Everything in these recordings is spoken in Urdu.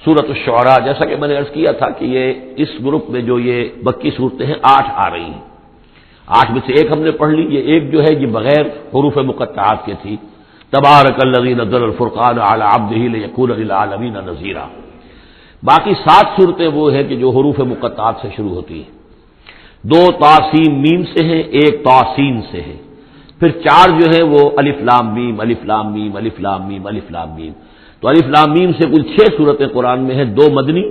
سورۃ الشعراء، جیسا کہ میں نے عرض کیا تھا کہ یہ اس گروپ میں جو یہ مکی صورتیں ہیں 8 آ رہی ہیں، 8 میں سے ایک ہم نے پڑھ لی، یہ ایک جو ہے یہ بغیر حروف مقطعات کے تھی، تبارک الذی نزل الفرقان علی عبدہ لیکون للعالمین نذیرا۔ باقی 7 صورتیں وہ ہیں کہ جو حروف مقطعات سے شروع ہوتی ہیں، 2 طاسین میم سے ہیں، 1 طاسین سے ہے، پھر 4 جو ہے وہ الف لام میم الف لام میم الف لام میم الف لام میم۔ تو الف لام میم سے کل 6 صورتیں قرآن میں ہیں، 2 مدنی،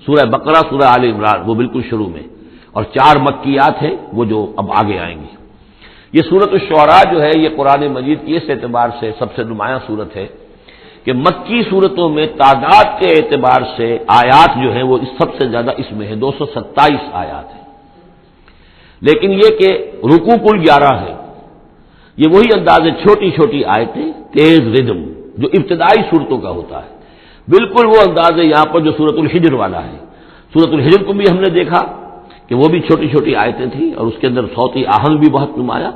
سورہ بقرہ، سورہ آل عمران وہ بالکل شروع میں، اور 4 مکیات ہیں وہ جو اب آگے آئیں گی۔ یہ سورۃ الشعراء جو ہے یہ قرآن مجید کی اس اعتبار سے سب سے نمایاں صورت ہے کہ مکی صورتوں میں تعداد کے اعتبار سے آیات جو ہیں وہ سب سے زیادہ اس میں ہے، 227 آیات ہیں، لیکن یہ کہ رکوع کل 11 ہے۔ یہ وہی انداز ہے، چھوٹی چھوٹی آیتیں، تیز ردم جو ابتدائی صورتوں کا ہوتا ہے، بالکل وہ انداز ہے یہاں پر جو سورۃ الحجر والا ہے۔ سورۃ الحجر کو بھی ہم نے دیکھا کہ وہ بھی چھوٹی چھوٹی آیتیں تھیں اور اس کے اندر صوتی آہنگ بھی بہت نمایاں،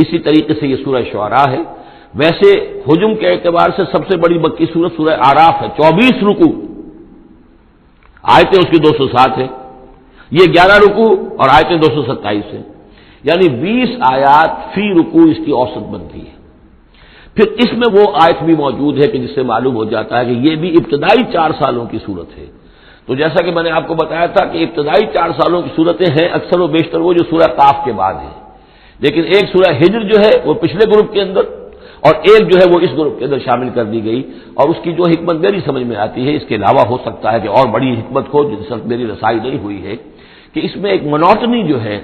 اسی طریقے سے یہ سورہ شعراء ہے۔ ویسے حجم کے اعتبار سے سب سے بڑی مکی سورت سورہ اعراف ہے، 24 رکوع، آیتیں اس کی 207 ہے، یہ 11 رکوع اور آیتیں 227 ہیں، یعنی 20 آیات فی رکوع اس کی اوسط بنتی ہے۔ پھر اس میں وہ آیت بھی موجود ہے کہ جس سے معلوم ہو جاتا ہے کہ یہ بھی ابتدائی 4 سالوں کی صورت ہے۔ تو جیسا کہ میں نے آپ کو بتایا تھا کہ ابتدائی 4 سالوں کی صورتیں ہیں اکثر و بیشتر وہ جو سورہ قاف کے بعد ہے، لیکن ایک سورہ ہجر جو ہے وہ پچھلے گروپ کے اندر اور ایک جو ہے وہ اس گروپ کے اندر شامل کر دی گئی، اور اس کی جو حکمت میری سمجھ میں آتی ہے، اس کے علاوہ ہو سکتا ہے کہ اور بڑی حکمت ہو جس سے میری رسائی نہیں ہوئی ہے، کہ اس میں ایک منوٹنی جو ہے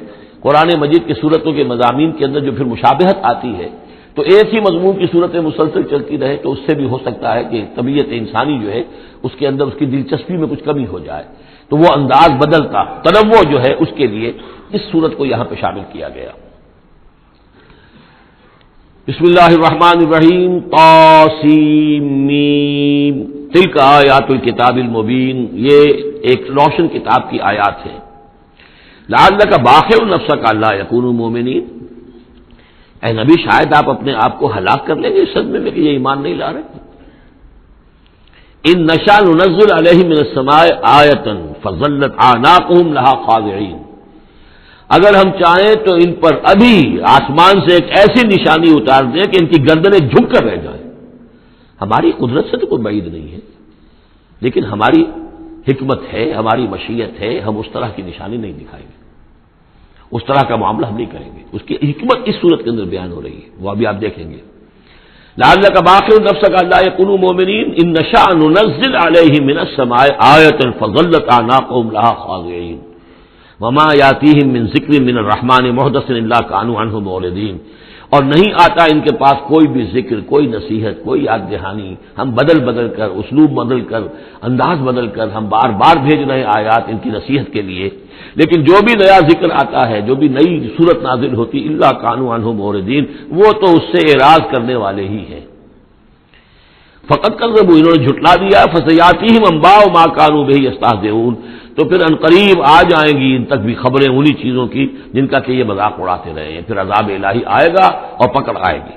قرآن مجید کی صورتوں کے مضامین کے اندر جو پھر مشابہت آتی ہے، تو ایک ہی مضمون کی صورتیں مسلسل چلتی رہے تو اس سے بھی ہو سکتا ہے کہ طبیعت انسانی جو ہے اس کے اندر اس کی دلچسپی میں کچھ کمی ہو جائے، تو وہ انداز بدلتا، تنوع جو ہے اس کے لیے اس صورت کو یہاں پہ شامل کیا گیا۔ بسم اللہ الرحمن الرحیم، طاسیم میم، تلک آیات الکتاب المبین، یہ ایک روشن کتاب کی آیات ہیں۔ لعلک باخع نفسک الا یکونوا مؤمنین، اے نبی شاید آپ اپنے آپ کو ہلاک کر لیں گے اس صدمے میں کہ یہ ایمان نہیں لا رہے۔ ان نشاء ننزل علیہم من السماء آیۃ فظلت اعناقهم لها خاضعین، اگر ہم چاہیں تو ان پر ابھی آسمان سے ایک ایسی نشانی اتار دیں کہ ان کی گردنیں جھک کر رہ جائیں۔ ہماری قدرت سے تو کوئی بعید نہیں ہے، لیکن ہماری حکمت ہے، ہماری مشیت ہے، ہم اس طرح کی نشانی نہیں دکھائیں گے، اس طرح کا معاملہ ہم نہیں کریں گے۔ اس کی حکمت اس صورت کے اندر بیان ہو رہی ہے، وہ ابھی آپ دیکھیں گے۔ لعلک باخع نفسک الا یکونوا مؤمنین ان نشاء ننزل علیہم من السماء آیۃ فظلت اعناقهم لها خاضعین وما یاتیہم من ذکر من الرحمن محدث الا کانوا عنہ معرضین، اور نہیں آتا ان کے پاس کوئی بھی ذکر، کوئی نصیحت، کوئی یاد دہانی، ہم بدل بدل کر، اسلوب بدل کر، انداز بدل کر ہم بار بار بھیج رہے ہیں آیات ان کی نصیحت کے لیے، لیکن جو بھی نیا ذکر آتا ہے، جو بھی نئی صورت نازل ہوتی الا کانوا عنہ معرضین، وہ تو اس سے اعراض کرنے والے ہی ہیں۔ فقط کذبوا، انہوں نے جھٹلا دیا، فسیاتیہم انباء ما کانوا بہ یستہزئون، تو پھر انقریب آ جائیں گی ان تک بھی خبریں انہی چیزوں کی جن کا کہ یہ مذاق اڑاتے رہے ہیں، پھر عذاب الہی آئے گا اور پکڑ آئے گی۔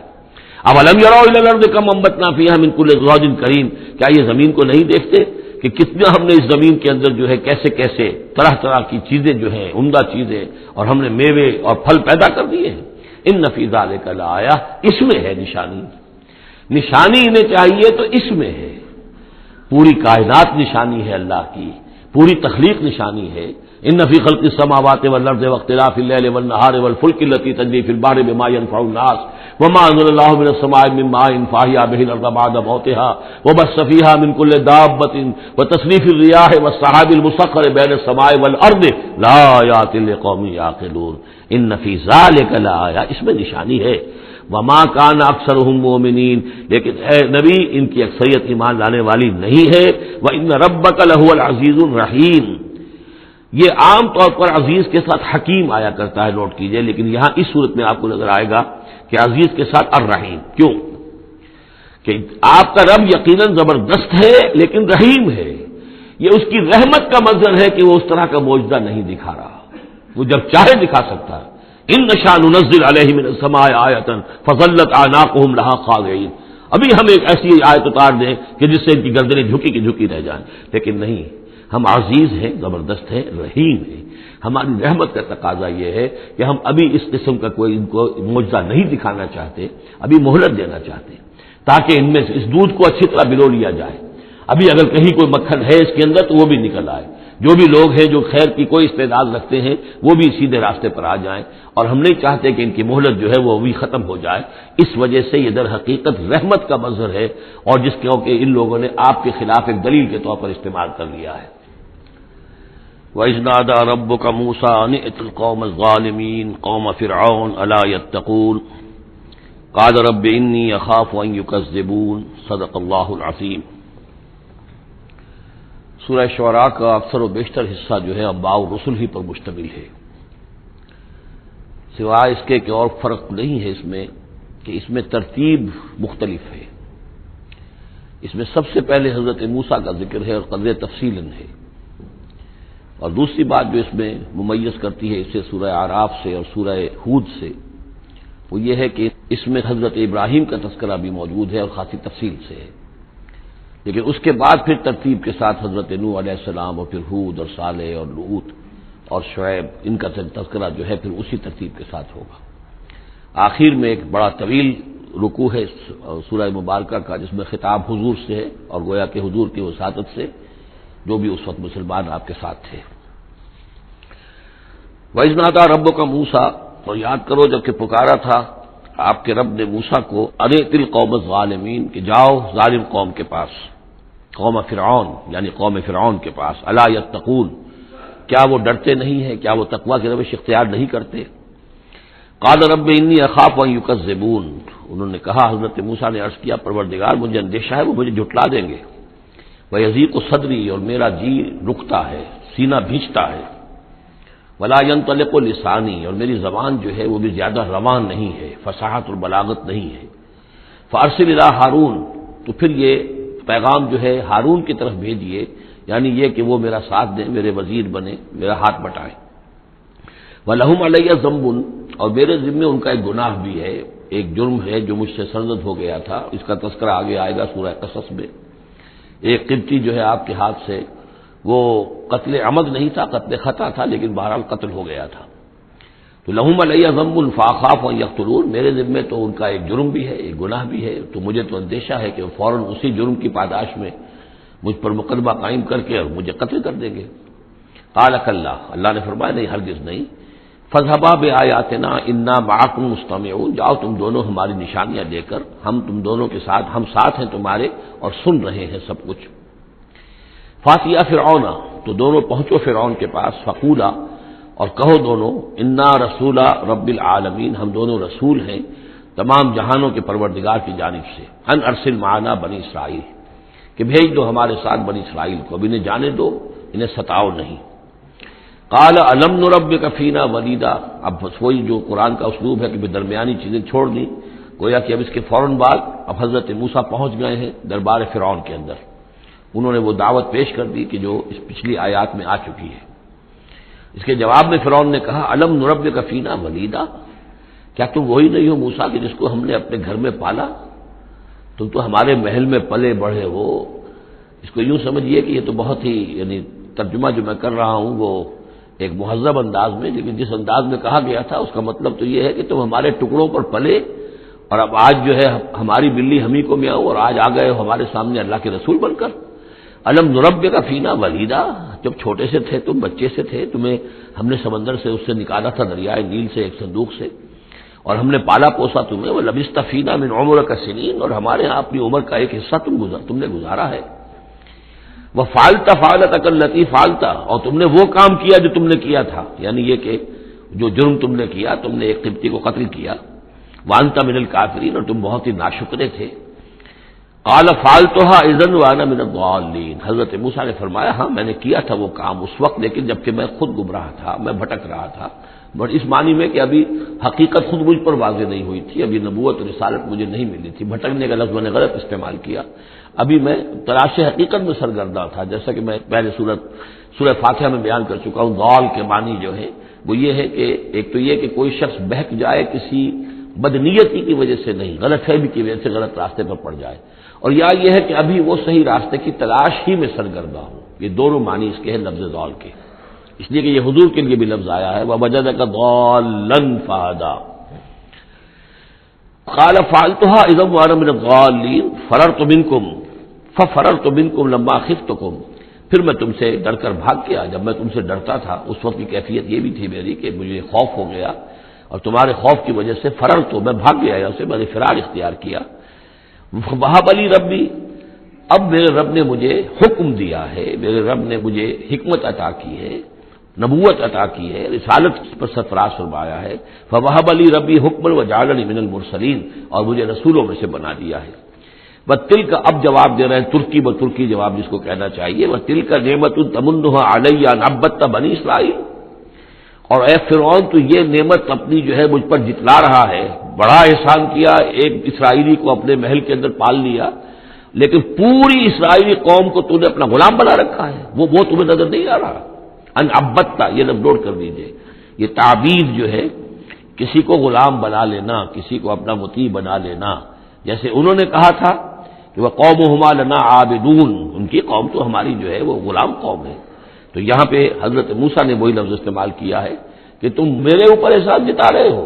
اولم یروا الی الارض کم انبتنا فیہا من کل زوج کریم، کیا یہ زمین کو نہیں دیکھتے کہ کتنا ہم نے اس زمین کے اندر جو ہے کیسے کیسے طرح طرح کی چیزیں جو ہیں، عمدہ چیزیں، اور ہم نے میوے اور پھل پیدا کر دیے ہیں۔ ان فی ذلک لآیہ، اس میں ہے نشانی، نشانی انہیں چاہیے تو اس میں ہے، پوری کائنات نشانی ہے اللہ کی، پوری تخلیق نشانی ہے۔ ان فی خلق السماوات والارض واختلاف اللیل والنہار والفلک التی تجری فی البحر بما ينفع الناس وما انزل اللہ من السماء من ماء فاحیا به الارض بعد موتها وبث فیہا من کل دابۃ وتصریف الرياح والسحاب المسخر بین السماء والارض لآیات لقوم یعقلون، ان فی ذلک لآیہ، اس میں نشانی ہے۔ وما کان اکثرهم مؤمنین، لیکن اے نبی ان کی اکثریت ایمان لانے والی نہیں ہے۔ وان ربک لہو العزیز الرحیم، یہ عام طور پر عزیز کے ساتھ حکیم آیا کرتا ہے، نوٹ کیجئے، لیکن یہاں اس صورت میں آپ کو نظر آئے گا کہ عزیز کے ساتھ الرحیم، کیوں کہ آپ کا رب یقیناً زبردست ہے لیکن رحیم ہے، یہ اس کی رحمت کا منظر ہے کہ وہ اس طرح کا معجزہ نہیں دکھا رہا، وہ جب چاہے دکھا سکتا ہے۔ ان نشاء ننزل علیہم من السماء آیۃ فظلت اعناقهم لها خاضعین، ابھی ہم ایک ایسی آیت اتار دیں کہ جس سے ان کی گردنیں جھکی کی جھکی رہ جائیں، لیکن نہیں، ہم عزیز ہیں، زبردست ہیں، رحیم ہیں۔ ہماری رحمت کا تقاضا یہ ہے کہ ہم ابھی اس قسم کا کوئی ان کو معجزہ نہیں دکھانا چاہتے، ابھی مہلت دینا چاہتے تاکہ ان میں سے اس دودھ کو اچھی طرح بلو لیا جائے۔ ابھی اگر کہیں کوئی مکھن ہے اس کے اندر تو وہ بھی نکل آئے، جو بھی لوگ ہیں جو خیر کی کوئی استعداد رکھتے ہیں وہ بھی سیدھے راستے پر آ جائیں، اور ہم نہیں چاہتے کہ ان کی مہلت جو ہے وہ بھی ختم ہو جائے۔ اس وجہ سے یہ در حقیقت رحمت کا مظہر ہے، اور جس کو کہ ان لوگوں نے آپ کے خلاف ایک دلیل کے طور پر استعمال کر لیا ہے۔ وَإِذْ نَادَىٰ رَبُّكَ مُوسَىٰ أَنِ ائْتِ الْقَوْمَ الظَّالِمِينَ قَوْمَ فِرْعَوْنَ أَلَا يَتَّقُونَ قَالَ رَبِّ إِنِّي أَخَافُ أَن يُكَذِّبُونَ صدق اللہ العظیم۔ سورہ شعراء کا اکثر و بیشتر حصہ جو ہے انباء الرسل ہی پر مشتمل ہے، سوائے اس کے کہ اور فرق نہیں ہے اس میں کہ اس میں ترتیب مختلف ہے۔ اس میں سب سے پہلے حضرت موسیٰ کا ذکر ہے اور قدر تفصیلاً ہے، اور دوسری بات جو اس میں ممیز کرتی ہے اسے سورہ اعراف سے اور سورہ ہود سے، وہ یہ ہے کہ اس میں حضرت ابراہیم کا تذکرہ بھی موجود ہے اور خاصی تفصیل سے ہے، لیکن اس کے بعد پھر ترتیب کے ساتھ حضرت نوح علیہ السلام اور پھر ہود اور صالح اور لوط اور شعیب، ان کا تذکرہ جو ہے پھر اسی ترتیب کے ساتھ ہوگا۔ آخر میں ایک بڑا طویل رکوع ہے سورہ مبارکہ کا، جس میں خطاب حضور سے ہے اور گویا کہ حضور کی وساطت سے جو بھی اس وقت مسلمان آپ کے ساتھ تھے۔ وَإِذْ نَادَىٰ رَبُّكَ مُوسَىٰ، اور یاد کرو جب کہ پکارا تھا آپ کے رب نے موسیٰ کو، اَنِ ائْتِ الْقَوْمَ الظَّالِمِينَ، کہ جاؤ ظالم قوم کے پاس، قوم فرعون یعنی قوم فرعون کے پاس، الا یتقون، کیا وہ ڈرتے نہیں ہیں، کیا وہ تقویٰ کی روش اختیار نہیں کرتے؟ قال رب انی اخاف ان یکذبون، انہوں نے کہا، حضرت موسیٰ نے عرض کیا، پروردگار مجھے اندیشہ ہے وہ مجھے جھٹلا دیں گے، ویضیق صدری، اور میرا جی رکتا ہے، سینہ بھیجتا ہے، ولا ينطلق لسانی، اور میری زبان جو ہے وہ بھی زیادہ روان نہیں ہے، فصاحت اور بلاغت نہیں ہے، فارسل الی ہارون، تو پھر یہ پیغام جو ہے ہارون کی طرف بھیجیے، یعنی یہ کہ وہ میرا ساتھ دیں، میرے وزیر بنے، میرا ہاتھ بٹائیں۔ وَلَهُمْ عَلَيَّ ذَنْبٌ، اور میرے ذمے ان کا ایک گناہ بھی ہے، ایک جرم ہے جو مجھ سے سرزد ہو گیا تھا، اس کا تذکرہ آگے آئے گا سورہ قصص میں۔ ایک قبطی جو ہے آپ کے ہاتھ سے، وہ قتل عمد نہیں تھا، قتل خطا تھا، لیکن بہرحال قتل ہو گیا تھا۔ تو لَهُمْ عَلَيَّ ذَنْبٌ فَأَخَافُ أَن يَقْتُلُونِ، میرے ذمے تو ان کا ایک جرم بھی ہے، ایک گناہ بھی ہے، تو مجھے تو اندیشہ ہے کہ وہ فوراً اسی جرم کی پاداش میں مجھ پر مقدمہ قائم کر کے اور مجھے قتل کر دیں گے۔ قال کلا، اللہ نے فرمایا نہیں، ہرگز نہیں، فاذهبا بآیاتنا انا معکم مستمعون، جاؤ تم دونوں ہماری نشانیاں لے کر، ہم تم دونوں کے ساتھ، ہم ساتھ ہیں تمہارے اور سن رہے ہیں سب کچھ۔ فاتیا فرعون، تو دونوں پہنچو فرعون کے پاس، فقولا، اور کہو دونوں، انا رسول رب العالمین، ہم دونوں رسول ہیں تمام جہانوں کے پروردگار کی جانب سے، ان ارسل معنا بنی اسرائیل، کہ بھیج دو ہمارے ساتھ بنی اسرائیل کو، اب انہیں جانے دو، انہیں ستاؤ نہیں۔ قال الم نربک فینا ولیدا، اب وہی جو قرآن کا اسلوب ہے کہ درمیانی چیزیں چھوڑ دیں، گویا کہ اب اس کے فوراً بعد اب حضرت موسیٰ پہنچ گئے ہیں دربار فرعون کے اندر، انہوں نے وہ دعوت پیش کر دی کہ جو اس پچھلی آیات میں آ چکی ہے۔ اس کے جواب میں فرعون نے کہا، الم نربک فینا ولیدا، کیا تم وہی نہیں ہو موسیٰ کہ جس کو ہم نے اپنے گھر میں پالا؟ تم تو ہمارے محل میں پلے بڑھے ہو۔ اس کو یوں سمجھیے کہ یہ تو بہت ہی، یعنی ترجمہ جو میں کر رہا ہوں وہ ایک مہذب انداز میں، لیکن جس انداز میں کہا گیا تھا اس کا مطلب تو یہ ہے کہ تم ہمارے ٹکڑوں پر پلے، اور اب آج جو ہے ہماری بلی ہمیں کو میاؤں، اور آج آ گئے ہو ہمارے سامنے اللہ کے رسول بن کر۔ الم نربک فینا ولیدا، جب چھوٹے سے تھے تم، بچے سے تھے، تمہیں ہم نے سمندر سے اس سے نکالا تھا، دریائے نیل سے، ایک صندوق سے، اور ہم نے پالا پوسا تمہیں، وَلَبِثْتَ فِينَا مِنْ عُمُرِكَ سِنِينَ، اور ہمارے ہاں اپنی عمر کا ایک حصہ تم نے گزارا ہے۔ وَفَعَلْتَ فَعْلَتَكَ الَّتِي فَعَلْتَ، اور تم نے وہ کام کیا جو تم نے کیا تھا، یعنی یہ کہ جو جرم تم نے کیا، تم نے ایک قبطی کو قتل کیا، وَأَنْتَ مِنَ الْكَافِرِينَ، اور تم بہت ہی ناشکرے تھے۔ قَالَ فَعَلْتُهَا إِذًا وَأَنَا مِنَ الضَّالِّينَ، حضرت موسیٰ نے فرمایا ہاں میں نے کیا تھا وہ کام اس وقت، لیکن جبکہ میں خود گمراہ تھا، میں بھٹک رہا تھا، بٹ اس معنی میں کہ ابھی حقیقت خود مجھ پر واضح نہیں ہوئی تھی، ابھی نبوت اور رسالت مجھے نہیں ملی تھی، بھٹکنے کا لفظ میں نے غلط استعمال کیا، ابھی میں تلاش حقیقت میں سرگرداں تھا، جیسا کہ میں پہلے سورہ فاتحہ میں بیان کر چکا ہوں۔ ضال کے معنی جو ہے وہ یہ ہے کہ ایک تو یہ کہ کوئی شخص بہک جائے کسی بدنیتی کی وجہ سے نہیں، غلط فہمی کی وجہ سے غلط راستے پر پڑ جائے، اور یا یہ ہے کہ ابھی وہ صحیح راستے کی تلاش ہی میں سرگرداں ہوں۔ یہ دونوں معنی اس کے ہیں لفظ ضال کے، اس لیے کہ یہ حضور کے لیے بھی لفظ آیا ہے وَوَجَدَكَ ضَالًّا فَهَدَىٰ۔ قال فعلتها اذا وانا من الضالين فررت منكم لما خفتكم، پھر میں تم سے ڈر کر بھاگ گیا، جب میں تم سے ڈرتا تھا اس وقت کی کیفیت یہ بھی تھی میری کہ مجھے خوف ہو گیا، اور تمہارے خوف کی وجہ سے فررت، میں بھاگ گیا یہاں سے، میں نے فرار اختیار کیا۔ وہب لی ربی، اب میرے رب نے مجھے حکم دیا ہے، میرے رب نے مجھے حکمت عطا کی ہے، نبوت عطا کی ہے، رسالت پر سرفراز فرمایا ہے۔ فوہب لی ربی حکما وجعلنی من المرسلین، اور مجھے رسولوں میں سے بنا دیا ہے۔ وَتِلْكَ، اب جواب دے رہے ہیں ترکی جواب جس کو کہنا چاہیے، وَتِلْكَ نعمۃ تمنھا علی ان عبدت بنی اسرائیل، اور اے فرعون تو یہ نعمت اپنی جو ہے مجھ پر جتلا رہا ہے، بڑا احسان کیا، ایک اسرائیلی کو اپنے محل کے اندر پال لیا، لیکن پوری اسرائیلی قوم کو تو نے اپنا غلام بنا رکھا ہے، وہ تمہیں نظر نہیں آ رہا۔ ان عبدتا، یہ لفظ نوٹ کر لیجیے، یہ تعبیر جو ہے کسی کو غلام بنا لینا، کسی کو اپنا مطیع بنا لینا، جیسے انہوں نے کہا تھا کہ وہ قومہما لنا عابدون، ان کی قوم تو ہماری جو ہے وہ غلام قوم ہے، تو یہاں پہ حضرت موسیٰ نے وہی لفظ استعمال کیا ہے کہ تم میرے اوپر احسان جتا رہے ہو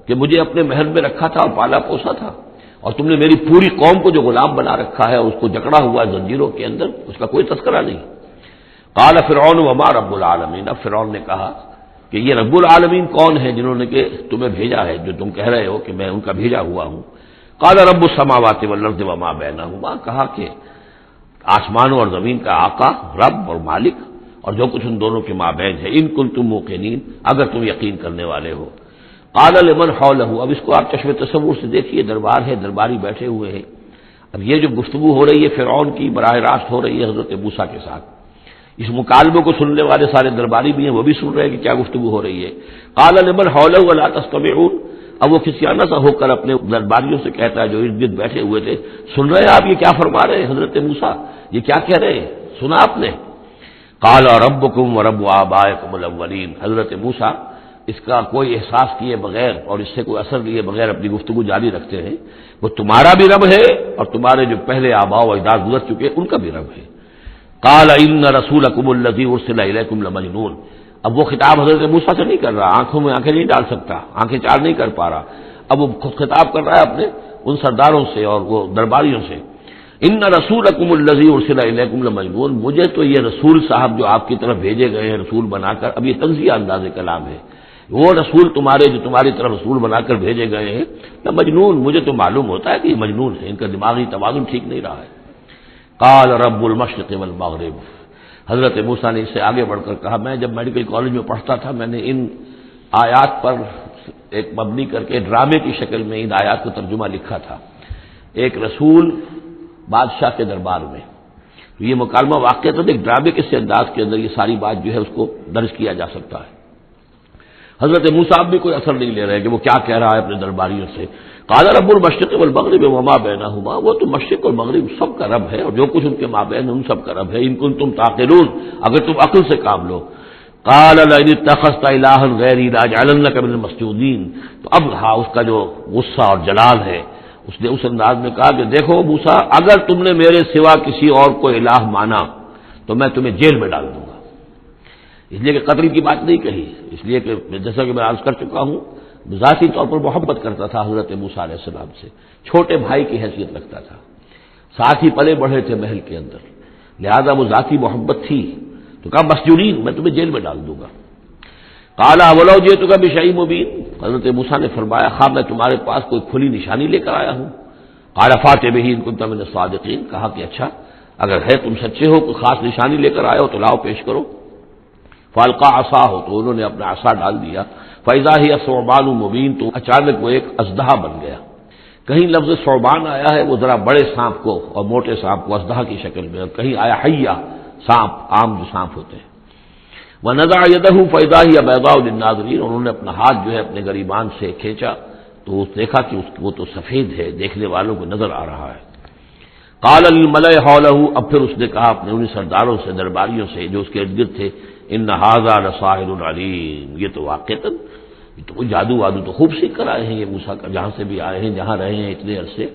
کہ مجھے اپنے محل میں رکھا تھا اور پالا پوسا تھا، اور تم نے میری پوری قوم کو جو غلام بنا رکھا ہے، اس کو جکڑا ہوا زنجیروں کے اندر، اس کا کوئی تذکرہ نہیں۔ قال فرعون وما رب العالمین، اب فرعون نے کہا کہ یہ رب العالمین کون ہے جنہوں نے کہ تمہیں بھیجا ہے، جو تم کہہ رہے ہو کہ میں ان کا بھیجا ہوا ہوں۔ قال رب السماوات والارض وما بینہما، کہا کہ آسمانوں اور زمین کا آقا، رب اور مالک، اور جو کچھ ان دونوں کے مابین ہے، ان کنتم موقنین، اگر تم یقین کرنے والے ہو۔ قال لمن حولہ، اب اس کو آپ چشم تصور سے دیکھیے، دربار ہے، درباری بیٹھے ہوئے ہیں، اب یہ جو گفتگو ہو رہی ہے فرعون کی براہ راست ہو رہی ہے حضرت موسیٰ کے ساتھ، اس مکالمے کو سننے والے سارے درباری بھی ہیں، وہ بھی سن رہے ہیں کہ کیا گفتگو ہو رہی ہے۔ قال لمن حولہ الا تستمعون، اب وہ کسیانہ سا ہو کر اپنے درباریوں سے کہتا ہے جو ارد گرد بیٹھے ہوئے تھے، سن رہے ہیں آپ یہ کیا فرما رہے ہیں حضرت موسیٰ، یہ کیا کہہ رہے ہیں، سنا آپ نے؟ قال ربکم ورب آبائکم الاولین، حضرت موسیٰ اس کا کوئی احساس کیے بغیر اور اس سے کوئی اثر لیے بغیر اپنی گفتگو جاری رکھتے ہیں، وہ تمہارا بھی رب ہے اور تمہارے جو پہلے آباء و اجداد گزر چکے ان کا بھی رب ہے۔ قال ان رسولکم الذی ارسل الیکم لمجنون، اب وہ خطاب حضرت موسیٰ سے نہیں کر رہا، آنکھوں میں آنکھیں نہیں ڈال سکتا، آنکھیں چار نہیں کر پا رہا، اب وہ خطاب کر رہا ہے اپنے ان سرداروں سے اور وہ درباریوں سے۔ ان رسولکم الذی ارسل الیکم لمجنون، مجھے تو یہ رسول صاحب جو آپ کی طرف بھیجے گئے ہیں رسول بنا کر، اب یہ تنزیہ انداز کلام ہے، وہ رسول تمہارے جو تمہاری طرف رسول بنا کر بھیجے گئے ہیں نہ مجنون، مجھے تو معلوم ہوتا ہے کہ یہ مجنون ہے، ان کا دماغی توازن ٹھیک نہیں رہا ہے۔ قال رب المشرق والمغرب، حضرت موسیٰ نے اس سے آگے بڑھ کر کہا، میں جب میڈیکل کالج میں پڑھتا تھا میں نے ان آیات پر ایک مبنی کر کے ڈرامے کی شکل میں ان آیات کو ترجمہ لکھا تھا، ایک رسول بادشاہ کے دربار میں، تو یہ مکالمہ واقع تھا، ایک ڈرامے کے سے انداز کے اندر یہ ساری بات جو ہے اس کو درج کیا جا سکتا ہے۔ حضرت موسیٰ بھی کوئی اثر نہیں لے رہے کہ وہ کیا کہہ رہا ہے اپنے درباریوں سے۔ قال رب المشرق والمغرب وما بینہما، وہ تو مشرق اور مغرب سب کا رب ہے اور جو کچھ ان کے مابین ان سب کا رب ہے، ان کنتم تعقلون، اگر تم عقل سے کام لو۔ قال لئن اتخذت الہا غیری لاجعلنک من المسجونین، تو اب رہا اس کا جو غصہ اور جلال ہے، اس نے اس انداز میں کہا کہ دیکھو موسیٰ، اگر تم نے میرے سوا کسی اور کو الہ مانا تو میں تمہیں جیل میں ڈال دوں گا، اس لیے کہ قتل کی بات نہیں کہی، اس لیے کہ جیسا کہ میں عرض کر چکا ہوں ذاتی طور پر محبت کرتا تھا حضرت موسیٰ علیہ السلام سے، چھوٹے بھائی کی حیثیت رکھتا تھا، ساتھ ہی پلے بڑھے تھے محل کے اندر، لہذا وہ ذاتی محبت تھی، تو کہا مسجونین، میں تمہیں جیل میں ڈال دوں گا۔ قال اولو جئتک بشیء مبین، حضرت موسیٰ نے فرمایا خواہ میں تمہارے پاس کوئی کھلی نشانی لے کر آیا ہوں۔ قال فات بہ ان کنت من الصادقین، کہا کہ اچھا اگر ہے تم سچے ہو، کوئی خاص نشانی لے کر آئے ہو تو لاؤ پیش کرو۔ فالقى عصاه، تو انہوں نے اپنا عصا ڈال دیا، فاذا هي ثعبان مبین، تو اچانک وہ ایک اژدہا بن گیا۔ کہیں لفظ ثعبان آیا ہے وہ ذرا بڑے سانپ کو اور موٹے سانپ کو اژدہا کی شکل میں، اور کہیں آیا حیہ، سانپ، عام جو سانپ ہوتے ہیں۔ ونزع يده فاذا هي بيضاء للناظرين، انہوں نے اپنا ہاتھ جو ہے اپنے گریبان سے کھینچا تو دیکھا کہ وہ تو سفید ہے، دیکھنے والوں کو نظر آ رہا ہے۔ قال للملأ حوله، اب پھر اس نے کہا اپنے ان سرداروں سے، درباریوں سے جو اس کے ارد گرد تھے، ان ھذا لساحر علیم، یہ تو واقعتاً تو کوئی جادو وادو تو خوب سیکھ کر آئے ہیں یہ موسیٰ کا، جہاں سے بھی آئے ہیں، جہاں رہے ہیں اتنے عرصے،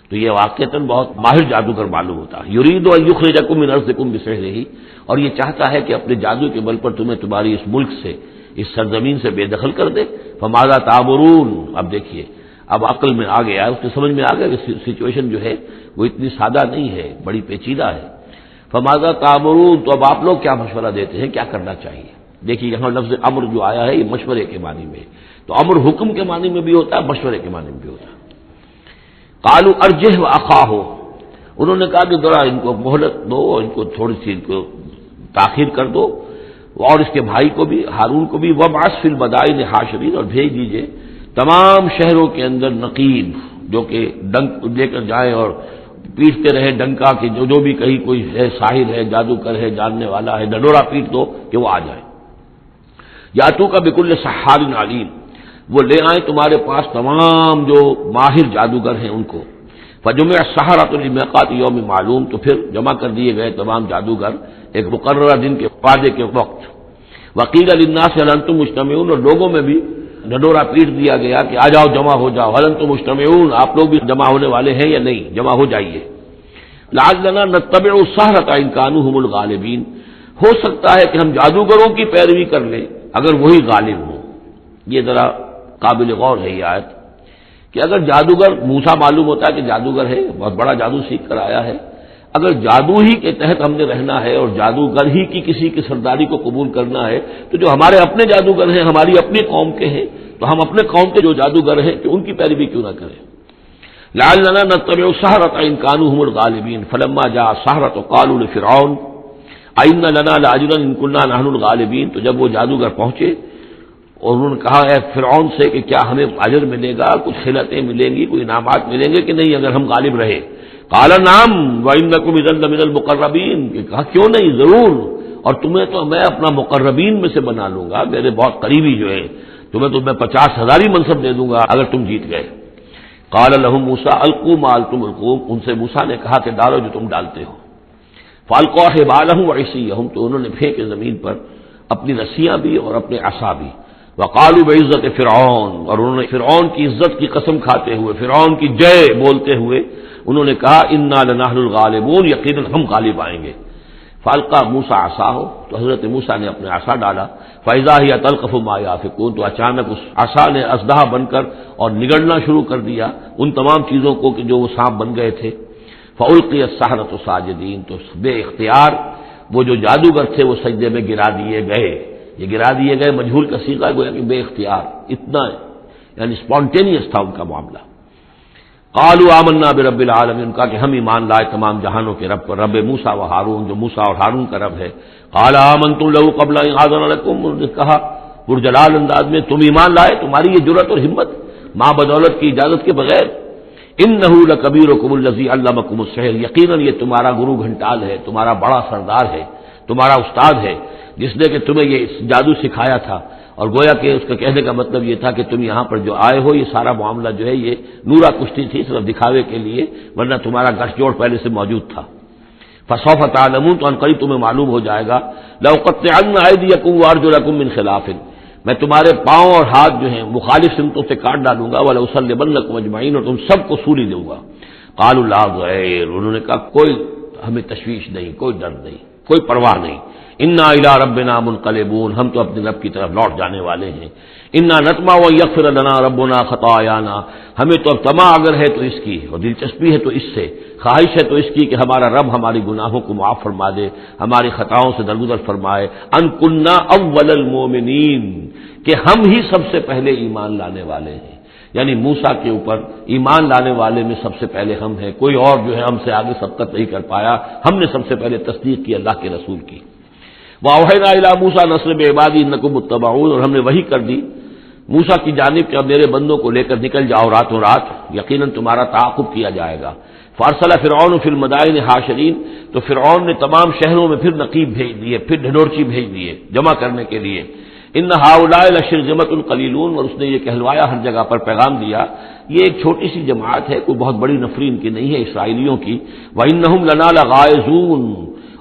تو یہ واقعتاً بہت ماہر جادوگر معلوم ہوتا ہے۔ یرید ان یخرجکم من ارضکم بسحرہ، اور یہ چاہتا ہے کہ اپنے جادو کے بل پر تمہیں تمہاری اس ملک سے، اس سرزمین سے بے دخل کر دے۔ فماذا تأمرون، اب دیکھیے اب عقل میں آ گیا، اس کے سمجھ میں آ گیا کہ سچویشن جو ہے وہ اتنی سادہ نہیں ہے، بڑی پیچیدہ ہے۔ فماذا تأمرون، تو اب آپ لوگ کیا مشورہ دیتے ہیں، کیا کرنا چاہیے؟ دیکھیے یہاں لفظ امر جو آیا ہے یہ مشورے کے معنی میں، تو امر حکم کے معنی میں بھی ہوتا ہے، مشورے کے معنی میں بھی ہوتا ہے۔ قالوا ارجہ واخاہ، انہوں نے کہا کہ ذرا ان کو مہلت دو، ان کو تھوڑی سی ان کو تاخیر کر دو، اور اس کے بھائی کو بھی، ہارون کو بھی، وابعث فی المدائن حاشرین، اور بھیج دیجئے تمام شہروں کے اندر نقیب، جو کہ ڈنک لے کر جائیں اور پیٹتے رہے ڈنکا کہ جو بھی کہیں کوئی ہے، ساحر ہے، جادوگر ہے، جاننے والا ہے، ڈنڈورا پیٹ دو کہ وہ آ جائے۔ یاتو کا بکل سحار علیم، وہ لے آئیں تمہارے پاس تمام جو ماہر جادوگر ہیں ان کو۔ فجمع السحرۃ لمیقات یوم معلوم، تو پھر جمع کر دیے گئے تمام جادوگر ایک مقررہ دن کے وعدے کے وقت۔ وقیل للناس هل انتم مجتمعون، اور لوگوں میں بھی ڈنڈورا پیٹ دیا گیا کہ آ جاؤ، جمع ہو جاؤ، هل انتم مجتمعون، آپ لوگ بھی جمع ہونے والے ہیں یا نہیں، جمع ہو جائیے۔ لعلنا نتبع السحرۃ ان كانوا هم الغالبین، ہو سکتا ہے کہ ہم جادوگروں کی پیروی کر لیں اگر وہی غالب ہوں۔ یہ ذرا قابل غور ہے یہ آیت کہ اگر جادوگر، موسیٰ معلوم ہوتا ہے کہ جادوگر ہے، بہت بڑا جادو سیکھ کر آیا ہے، اگر جادو ہی کے تحت ہم نے رہنا ہے اور جادوگر ہی کی کسی کی سرداری کو قبول کرنا ہے، تو جو ہمارے اپنے جادوگر ہیں، ہماری اپنی قوم کے ہیں، تو ہم اپنے قوم کے جو جادوگر ہیں کہ ان کی پیروی کیوں نہ کریں۔ لعلنا نتبع السحرۃ ان كانوا هم الغالبین فلما جاء السحرۃ قالوا لفرعون ائن لنا لاجرا ان كنا نحن الغالبین، تو جب وہ جادوگر پہنچے اور انہوں نے کہا اے فرعون سے کہ کیا ہمیں اجر ملے گا، کچھ خلعتیں ملیں گی، کوئی انعامات ملیں گے کہ نہیں اگر ہم غالب رہے؟ قال نعم وانکم اذا لمن المقربین، کہ کہا کیوں نہیں، ضرور، اور تمہیں تو میں اپنا مقربین میں سے بنا لوں گا، میرے بہت قریبی جو ہیں، تمہیں تو میں 50,000 منصب دے دوں گا اگر تم جیت گئے۔ قال لهم موسیٰ القوا ما انتم ملقون، ان سے موسیٰ نے کہا کہ ڈالو جو تم ڈالتے ہو۔ فالقوا حبالهم وعصیهم، تو انہوں نے پھینکے زمین پر اپنی رسیاں بھی اور اپنے عصا بھی۔ وقالوا بعزت فرعون، اور انہوں نے فرعون کی عزت کی قسم کھاتے ہوئے، فرعون کی جے بولتے ہوئے انہوں نے کہا انا لنحن الغالبون، یقیناً ہم غالب آئیں گے۔ فالقى موسیٰ عصاہ، تو حضرت موسیٰ نے اپنے عصا ڈالا، فاذا هي تلقف ما يافكون، تو اچانک اس عصا نے اژدہا بن کر اور نگڑنا شروع کر دیا ان تمام چیزوں کو کہ جو وہ سانپ بن گئے تھے۔ فالقي السحرة ساجدين، تو بے اختیار وہ جو جادوگر تھے وہ سجدے میں گرا دیے گئے۔ یہ گرا دیے گئے مجہول کا صیغہ گویا کہ بے اختیار، اتنا یعنی اسپونٹینیس تھا ان کا معاملہ۔ قالوا آمنا برب العالمین، کہا کہ ہم ایمان لائے تمام جہانوں کے رب پر، رب موسیٰ و ہارون، جو موسیٰ اور ہارون کا رب ہے۔ قال آمنتم له قبل ان آذن لكم، انہوں نے کہا پرجلال انداز میں، تم ایمان لائے، تمہاری یہ جرأت اور ہمت ماں بدولت کی اجازت کے بغیر۔ انه لکبیرکم الذی علمکم السحر، یقیناً یہ تمہارا گرو گھنٹال ہے، تمہارا بڑا سردار ہے، تمہارا استاد ہے، جس نے کہ تمہیں یہ جادو سکھایا تھا۔ اور گویا کہ اس کا کہنے کا مطلب یہ تھا کہ تم یہاں پر جو آئے ہو، یہ سارا معاملہ جو ہے یہ نورا کشتی تھی، صرف دکھاوے کے لیے، ورنہ تمہارا گٹھ جوڑ پہلے سے موجود تھا۔ فسوف تعلمون، تو ان قریب تمہیں معلوم ہو جائے گا۔ لأقطعن أيديكم وأرجلكم من خلاف، میں تمہارے پاؤں اور ہاتھ جو ہیں مخالف سمتوں سے کاٹ ڈالوں گا، ولأصلبنكم أجمعين، اور تم سب کو سولی دوں گا۔ قالوا لا ضير، انہوں نے کہا کوئی ہمیں تشویش نہیں، کوئی ڈر نہیں، کوئی پرواہ نہیں۔ انا الی ربنا منقلبون، ہم تو اپنے رب کی طرف لوٹ جانے والے ہیں۔ انا نطمع ان یغفر لنا ربنا خطایانا، ہمیں تو اب طمع اگر ہے تو اس کی، اور دلچسپی ہے تو اس سے، خواہش ہے تو اس کی کہ ہمارا رب ہماری گناہوں کو معاف فرما دے، ہماری خطاؤں سے درگزر فرمائے۔ ان کنا اول المؤمنین، کہ ہم ہی سب سے پہلے ایمان لانے والے ہیں، یعنی موسیٰ کے اوپر ایمان لانے والے میں سب سے پہلے ہم ہیں، کوئی اور جو ہے ہم سے آگے سبقت نہیں کر پایا، ہم نے سب سے پہلے تصدیق کی اللہ کے رسول کی۔ وَأَوْحَيْنَا إِلَىٰ مُوسَىٰ نَصْرِ بِعِبَادِي إِنَّكُمْ مُتَّبَعُونَ، اور ہم نے وحی کر دی موسیٰ کی جانب کہ اب میرے بندوں کو لے کر نکل جاؤ راتوں رات، یقیناً تمہارا تعاقب کیا جائے گا۔ فَأَرْسَلَ فِرْعَوْنُ فِي الْمَدَائِنِ حَاشِرِينَ، تو فرعون نے تمام شہروں میں پھر نقیب بھیج دیے، پھر ڈھنڈورچی بھیج دیے جمع کرنے کے لیے۔ إِنَّ هَٰؤُلَاءِ لَشِرْذِمَةٌ قَلِيلُونَ، اور اس نے یہ کہلوایا ہر جگہ پر پیغام دیا، یہ ایک چھوٹی سی جماعت ہے، کوئی بہت بڑی نفری ان کی نہیں ہے اسرائیلیوں کی۔ وَإِنَّهُمْ لَنَا لَغَائِظُونَ،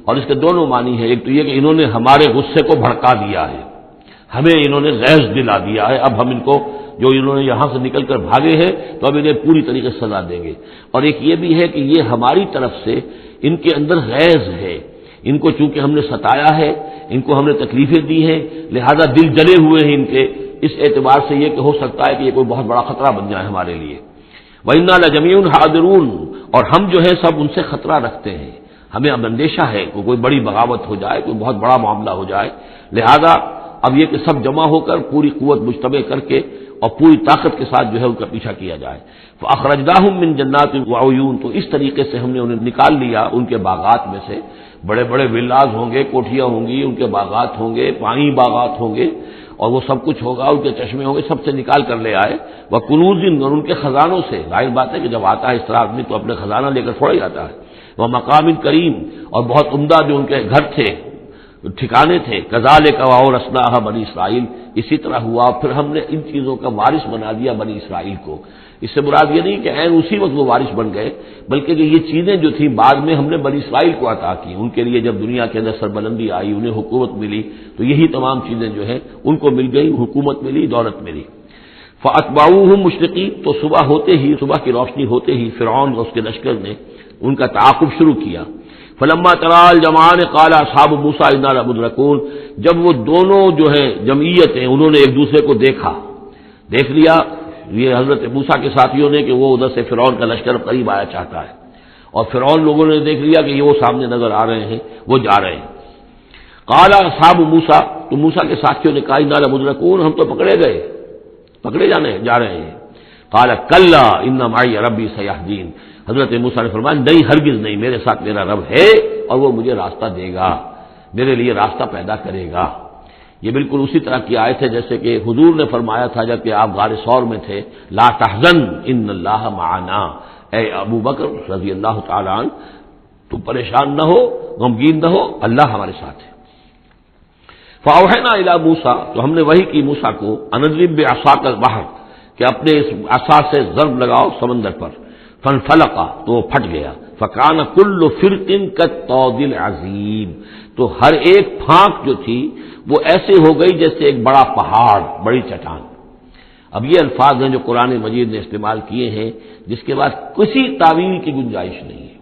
اور اس کے دونوں معنی ہے، ایک تو یہ کہ انہوں نے ہمارے غصے کو بھڑکا دیا ہے، ہمیں انہوں نے غیظ دلا دیا ہے، اب ہم ان کو جو انہوں نے یہاں سے نکل کر بھاگے ہیں تو اب انہیں پوری طریقے سے سزا دیں گے۔ اور ایک یہ بھی ہے کہ یہ ہماری طرف سے ان کے اندر غیظ ہے، ان کو چونکہ ہم نے ستایا ہے، ان کو ہم نے تکلیفیں دی ہیں، لہذا دل جلے ہوئے ہیں ان کے، اس اعتبار سے یہ کہ ہو سکتا ہے کہ یہ کوئی بہت بڑا خطرہ بن جائے ہمارے لیے۔ وَإِنَّا لَجَمِيعٌ حَاذِرُونَ، اور ہم جو ہے سب ان سے خطرہ رکھتے ہیں، ہمیں اب اندیشہ ہے کہ کوئی بڑی بغاوت ہو جائے، کوئی بہت بڑا معاملہ ہو جائے، لہذا اب یہ کہ سب جمع ہو کر پوری قوت مجتمع کر کے اور پوری طاقت کے ساتھ جو ہے ان کا پیچھا کیا جائے۔ فَأَخْرَجْنَاهُم مِّن جَنَّاتٍ وَعُيُونٍ، تو اس طریقے سے ہم نے انہیں نکال لیا ان کے باغات میں سے، بڑے بڑے ولاز ہوں گے، کوٹھیاں ہوں گی، ان کے باغات ہوں گے، پانی باغات ہوں گے، اور وہ سب کچھ ہوگا، ان کے چشمے ہوں گے، سب سے نکال کر لے آئے۔ وَكُنُوزٍ، اور ان کے خزانوں سے، ظاہر بات ہے کہ جب آتا ہے اس طرح آدمی تو اپنے خزانہ لے کر تھوڑا ہی آتا ہے۔ وَمَقَامٍ کریم، اور بہت عمدہ جو ان کے گھر تھے، ٹھکانے تھے۔ کذالک وَأَوْرَثْنَاهَا بنی اسرائیل، اسی طرح ہوا پھر ہم نے ان چیزوں کا وارث بنا دیا بنی اسرائیل کو۔ اس سے مراد یہ نہیں کہ عین اسی وقت وہ وارث بن گئے، بلکہ کہ یہ چیزیں جو تھیں بعد میں ہم نے بنی اسرائیل کو عطا کی، ان کے لیے جب دنیا کے اندر سربلندی آئی، انہیں حکومت ملی، تو یہی تمام چیزیں جو ہیں ان کو مل گئی، حکومت ملی، دولت ملی۔ فَأَتْبَعُوهُم مُشْرِقِينَ، تو صبح ہوتے ہی، صبح کی روشنی ہوتے ہی فرعون اور اس کے لشکر نے ان کا تعاقب شروع کیا۔ فلما ترى الجمعان قال اصحاب موسیٰ انا لمدرکون، جب وہ دونوں جو ہے جمعیتیں انہوں نے ایک دوسرے کو دیکھ لیا، یہ حضرت موسیٰ کے ساتھیوں نے کہ وہ ادھر سے فرعون کا لشکر قریب آیا چاہتا ہے، اور فرعون لوگوں نے دیکھ لیا کہ یہ وہ سامنے نظر آ رہے ہیں، وہ جا رہے ہیں۔ قال اصحاب موسیٰ، تو موسیٰ کے ساتھیوں نے کہا انا لمدرکون، ہم تو پکڑے جا رہے ہیں۔ قال کلا ان معی ربی سیہدین، حضرت موسیٰ نے فرمایا نہیں، ہرگز نہیں، میرے ساتھ میرا رب ہے اور وہ مجھے راستہ دے گا، میرے لیے راستہ پیدا کرے گا۔ یہ بالکل اسی طرح کی آیت ہے جیسے کہ حضور نے فرمایا تھا جب کہ آپ غار ثور میں تھے، لا تحزن ان اللہ معنا، اے ابو بکر رضی اللہ تعالی عنہ تم پریشان نہ ہو، غمگین نہ ہو، اللہ ہمارے ساتھ ہے۔ فاوحینا الی موسیٰ، تو ہم نے وحی کی موسیٰ کو، ان اضرب بعصاک البحر، کہ اپنے اس عصا سے ضرب لگاؤ سمندر پر، فانفلق، تو وہ پھٹ گیا، فکان کل فرق کالطود العظیم، تو ہر ایک پھانک جو تھی وہ ایسے ہو گئی جیسے ایک بڑا پہاڑ، بڑی چٹان۔ اب یہ الفاظ ہیں جو قرآن مجید نے استعمال کیے ہیں جس کے بعد کسی تعویل کی گنجائش نہیں ہے۔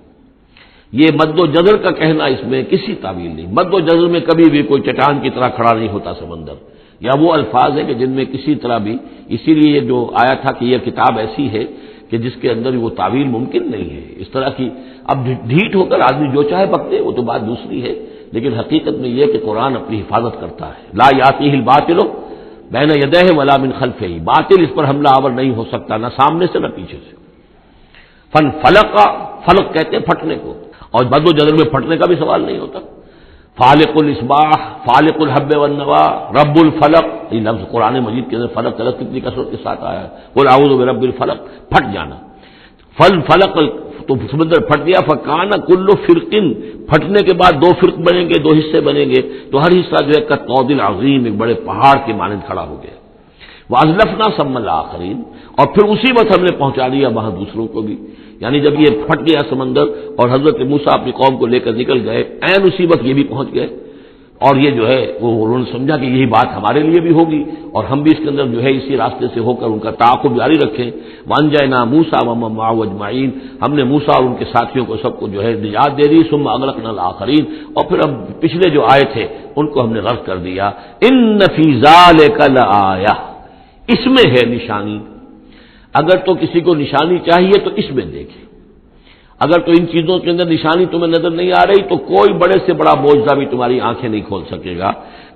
یہ مد و جزر کا کہنا، اس میں کسی تعویل نہیں، مد و جزر میں کبھی بھی کوئی چٹان کی طرح کھڑا نہیں ہوتا سمندر، یا وہ الفاظ ہیں کہ جن میں کسی طرح بھی، اسی لیے یہ جو آیا تھا کہ یہ کتاب ایسی ہے کہ جس کے اندر وہ تعویل ممکن نہیں ہے اس طرح کی۔ اب ڈھیٹ ہو کر آدمی جو چاہے بکتے وہ تو بات دوسری ہے، لیکن حقیقت میں یہ کہ قرآن اپنی حفاظت کرتا ہے۔ لا یاتیہ الباطل بین یدیہ ولا من خلفہ، باطل اس پر حملہ آور نہیں ہو سکتا، نہ سامنے سے نہ پیچھے سے۔ فلق کہتے ہیں پھٹنے کو، اور مد و جزر میں پھٹنے کا بھی سوال نہیں ہوتا۔ فالق الاصباح، فالق الحب والنوا، رب الفلق، یہ لفظ قرآن مجید کے اندر فلق کا لفظ کتنی کثرت کے ساتھ آیا ہے، قل اعوذ برب الفلق، پھٹ جانا۔ فلق تو سمندر پھٹ گیا، فکان کل فرقن، پھٹنے کے بعد دو فرق بنیں گے، دو حصے بنیں گے، تو ہر حصہ جو ہے کالطود العظیم، ایک بڑے پہاڑ کے مانند کھڑا ہو گیا۔ وازلفنا ثم الاخرین، اور پھر اسی وقت ہم نے پہنچا دیا وہاں دوسروں کو بھی، یعنی جب یہ پھٹ گیا سمندر اور حضرت موسیٰ اپنی قوم کو لے کر نکل گئے، عین اسی وقت یہ بھی پہنچ گئے، اور یہ جو ہے وہ انہوں نے سمجھا کہ یہی بات ہمارے لیے بھی ہوگی اور ہم بھی اس کے اندر جو ہے اسی راستے سے ہو کر ان کا تعاقب جاری رکھیں۔ وانجینا موسیٰ ومن معہ اجمعین، ہم نے موسیٰ اور ان کے ساتھیوں کو سب کو جو ہے نجات دے دی۔ ثم اغرقنا الآخرین، اور پھر اب پچھلے جو آئے تھے ان کو ہم نے غرق کر دیا۔ ان فی ذلک لآیہ، اس میں ہے نشانی، اگر تو کسی کو نشانی چاہیے تو اس میں دیکھیں، اگر تو ان چیزوں کے اندر نشانی تمہیں نظر نہیں آ رہی تو کوئی بڑے سے بڑا معجزہ بھی تمہاری آنکھیں نہیں کھول سکے گا۔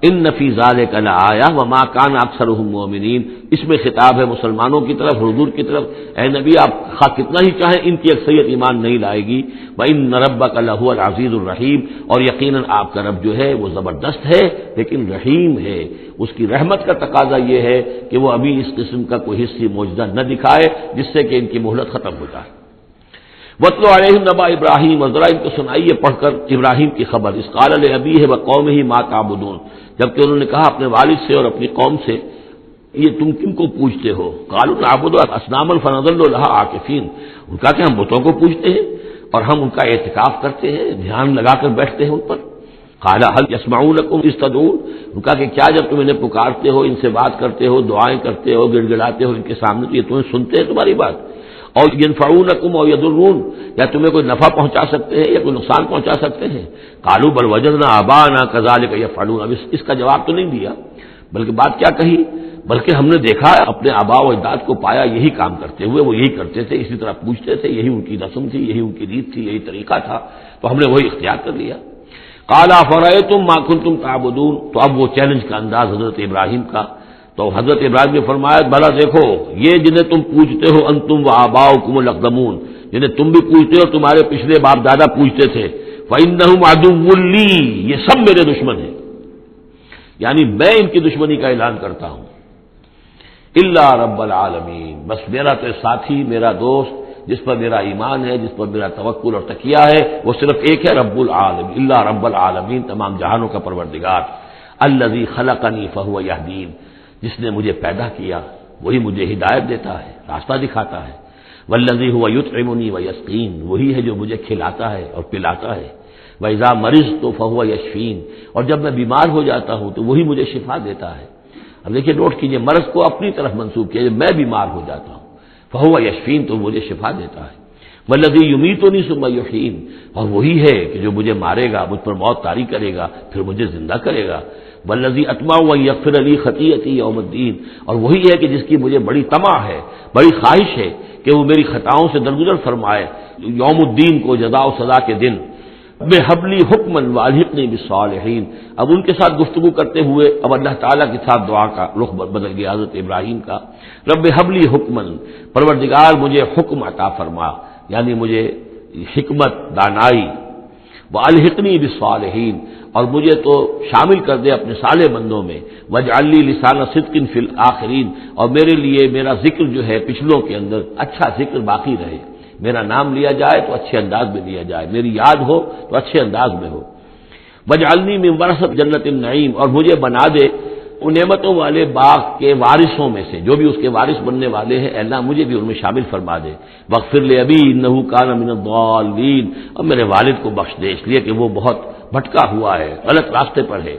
ان فی ذلک لآیہ وما کان اکثرهم مؤمنین، اس میں خطاب ہے مسلمانوں کی طرف، حضور کی طرف، اے نبی آپ خواہ کتنا ہی چاہیں ان کی اکثریت ایمان نہیں لائے گی۔ وان ربک لہو العزیز الرحیم، اور یقیناً آپ کا رب جو ہے وہ زبردست ہے لیکن رحیم ہے، اس کی رحمت کا تقاضا یہ ہے کہ وہ ابھی اس قسم کا کوئی حصی معجزہ نہ دکھائے جس سے کہ ان کی مہلت ختم ہو جائے۔ وَاتْلُ عَلَيْهِمْ نَبَأَ ابراہیم، اور ذرا ان کو سنائیے پڑھ کر ابراہیم کی خبر، اذ قال لأبیہ وقومہ ما تعبدون، جبکہ انہوں نے کہا اپنے والد سے اور اپنی قوم سے یہ تم کن کو پوجتے ہو؟ قالوا نعبد اصناما فنظل لها عاکفین، ان کا کہ ہم بتوں کو پوجتے ہیں اور ہم ان کا اعتکاف کرتے ہیں، دھیان لگا کر بیٹھتے ہیں ان پر۔ قال هل يسمعونكم اذ تدعون، ان کا کہ کیا جب تم انہیں پکارتے ہو، ان سے بات کرتے ہو، دعائیں کرتے ہو، گڑ گڑاتے ہو ان کے سامنے، تو یہ تمہیں سنتے ہیں تمہاری بات؟ اور ينفعونكم او يضرون، یا تمہیں کوئی نفع پہنچا سکتے ہیں یا کوئی نقصان پہنچا سکتے ہیں؟ قالوا بل وجدنا آباءنا كذلك يفعلون، اب اس کا جواب تو نہیں دیا، بلکہ بات کیا کہی، بلکہ ہم نے دیکھا اپنے آباء و اجداد کو پایا یہی کام کرتے ہوئے، وہ یہی کرتے تھے، اسی طرح پوچھتے تھے، یہی ان کی رسم تھی، یہی ان کی ریت تھی، یہی طریقہ تھا، تو ہم نے وہی اختیار کر لیا۔ قال افرأيتم ما كنتم تعبدون، تو اب وہ چیلنج کا انداز حضرت ابراہیم کا، تو حضرت ابراہیم نے فرمایا بھلا دیکھو یہ جنہیں تم پوجتے ہو، انتم وآباؤکم الاقدمون، جنہیں تم بھی پوجتے ہو، تمہارے پچھلے باپ دادا پوجتے تھے، فإنهم عدو لي، یہ سب میرے دشمن ہیں، یعنی میں ان کی دشمنی کا اعلان کرتا ہوں، الا رب العالمین، بس میرا تو ساتھی، میرا دوست جس پر میرا ایمان ہے، جس پر میرا توکل اور تکیہ ہے، وہ صرف ایک ہے، رب العالمین، الا رب العالمین، تمام جہانوں کا پروردگار، الذی خلقنی فہو یہدین، جس نے مجھے پیدا کیا وہی مجھے ہدایت دیتا ہے، راستہ دکھاتا ہے، والذی هو یطعمنی ویسقین، وہی ہے جو مجھے کھلاتا ہے اور پلاتا ہے، وَإِذَا مَرِضْتُ فَهُوَ يَشْفِينِ، اور جب میں بیمار ہو جاتا ہوں تو وہی مجھے شفا دیتا ہے۔ اب دیکھیے نوٹ کیجئے، مرض کو اپنی طرف منسوب کیا، جب میں بیمار ہو جاتا ہوں فَهُوَ يَشْفِينِ، تو مجھے شفا دیتا ہے، وَالَّذِي يُمِيتُنِي ثُمَّ يُحْيِينِ، اور وہی ہے کہ جو مجھے مارے گا، مجھ پر موت طاری کرے گا، پھر مجھے زندہ کرے گا، وَالَّذِي أَطْمَعُ أَن يَغْفِرَ لِي خَطِيئَتِي يَوْمَ الدِّينِ، اور وہی ہے کہ جس کی مجھے بڑی طمع ہے، بڑی خواہش ہے کہ وہ میری خطاؤں سے درگزر فرمائے یوم الدین کو، جزا و سزا کے دن۔ رب ہب لی حکما والحقنی بالصالحین، اب ان کے ساتھ گفتگو کرتے ہوئے اب اللہ تعالیٰ کے ساتھ دعا کا رخ بدل گیا حضرت ابراہیم کا، رب ہب لی حکما، پروردگار مجھے حکم عطا فرما، یعنی مجھے حکمت، دانائی، والحقنی بالصالحین، اور مجھے تو شامل کر دے اپنے صالح بندوں میں، واجعل لی لسان صدق فی الآخرین، اور میرے لیے میرا ذکر جو ہے پچھلوں کے اندر اچھا ذکر باقی رہے، میرا نام لیا جائے تو اچھے انداز میں لیا جائے، میری یاد ہو تو اچھے انداز میں ہو، واجعلنی من ورثۃ جنت النعیم، اور مجھے بنا دے ان نعمتوں والے باغ کے وارثوں میں سے، جو بھی اس کے وارث بننے والے ہیں، اے اللہ مجھے بھی ان میں شامل فرما دے، واغفر لأبی انہ کان من الضالین، اور میرے والد کو بخش دے اس لیے کہ وہ بہت بھٹکا ہوا ہے، غلط راستے پر ہے،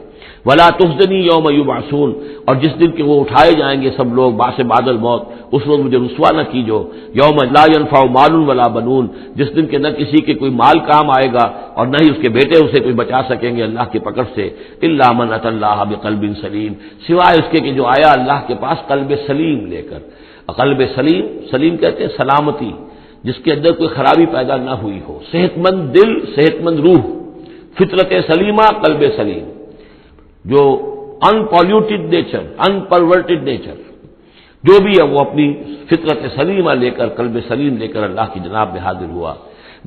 ولا تخزنی یوم یبعثون، اور جس دن کہ وہ اٹھائے جائیں گے سب لوگ باس بعد الموت، اس وقت مجھے رسوا نہ کیجو، یوم لا ينفع مال ولا بنون، جس دن کہ نہ کسی کے کوئی مال کام آئے گا اور نہ ہی اس کے بیٹے اسے کوئی بچا سکیں گے اللہ کی پکڑ سے، الا من اتى اللہ بقلب سلیم، سوائے اس کے کہ جو آیا اللہ کے پاس قلب سلیم لے کر، قلب سلیم، سلیم کہتے ہیں سلامتی، جس کے اندر کوئی خرابی پیدا نہ ہوئی ہو، صحت مند دل، صحت مند روح، فطرت سلیمہ، قلب سلیم، جو ان پالیوٹیڈ نیچر، ان پرورٹیڈ نیچر، جو بھی ہے وہ اپنی فطرت سلیمہ لے کر، قلب سلیم لے کر اللہ کی جناب میں حاضر ہوا۔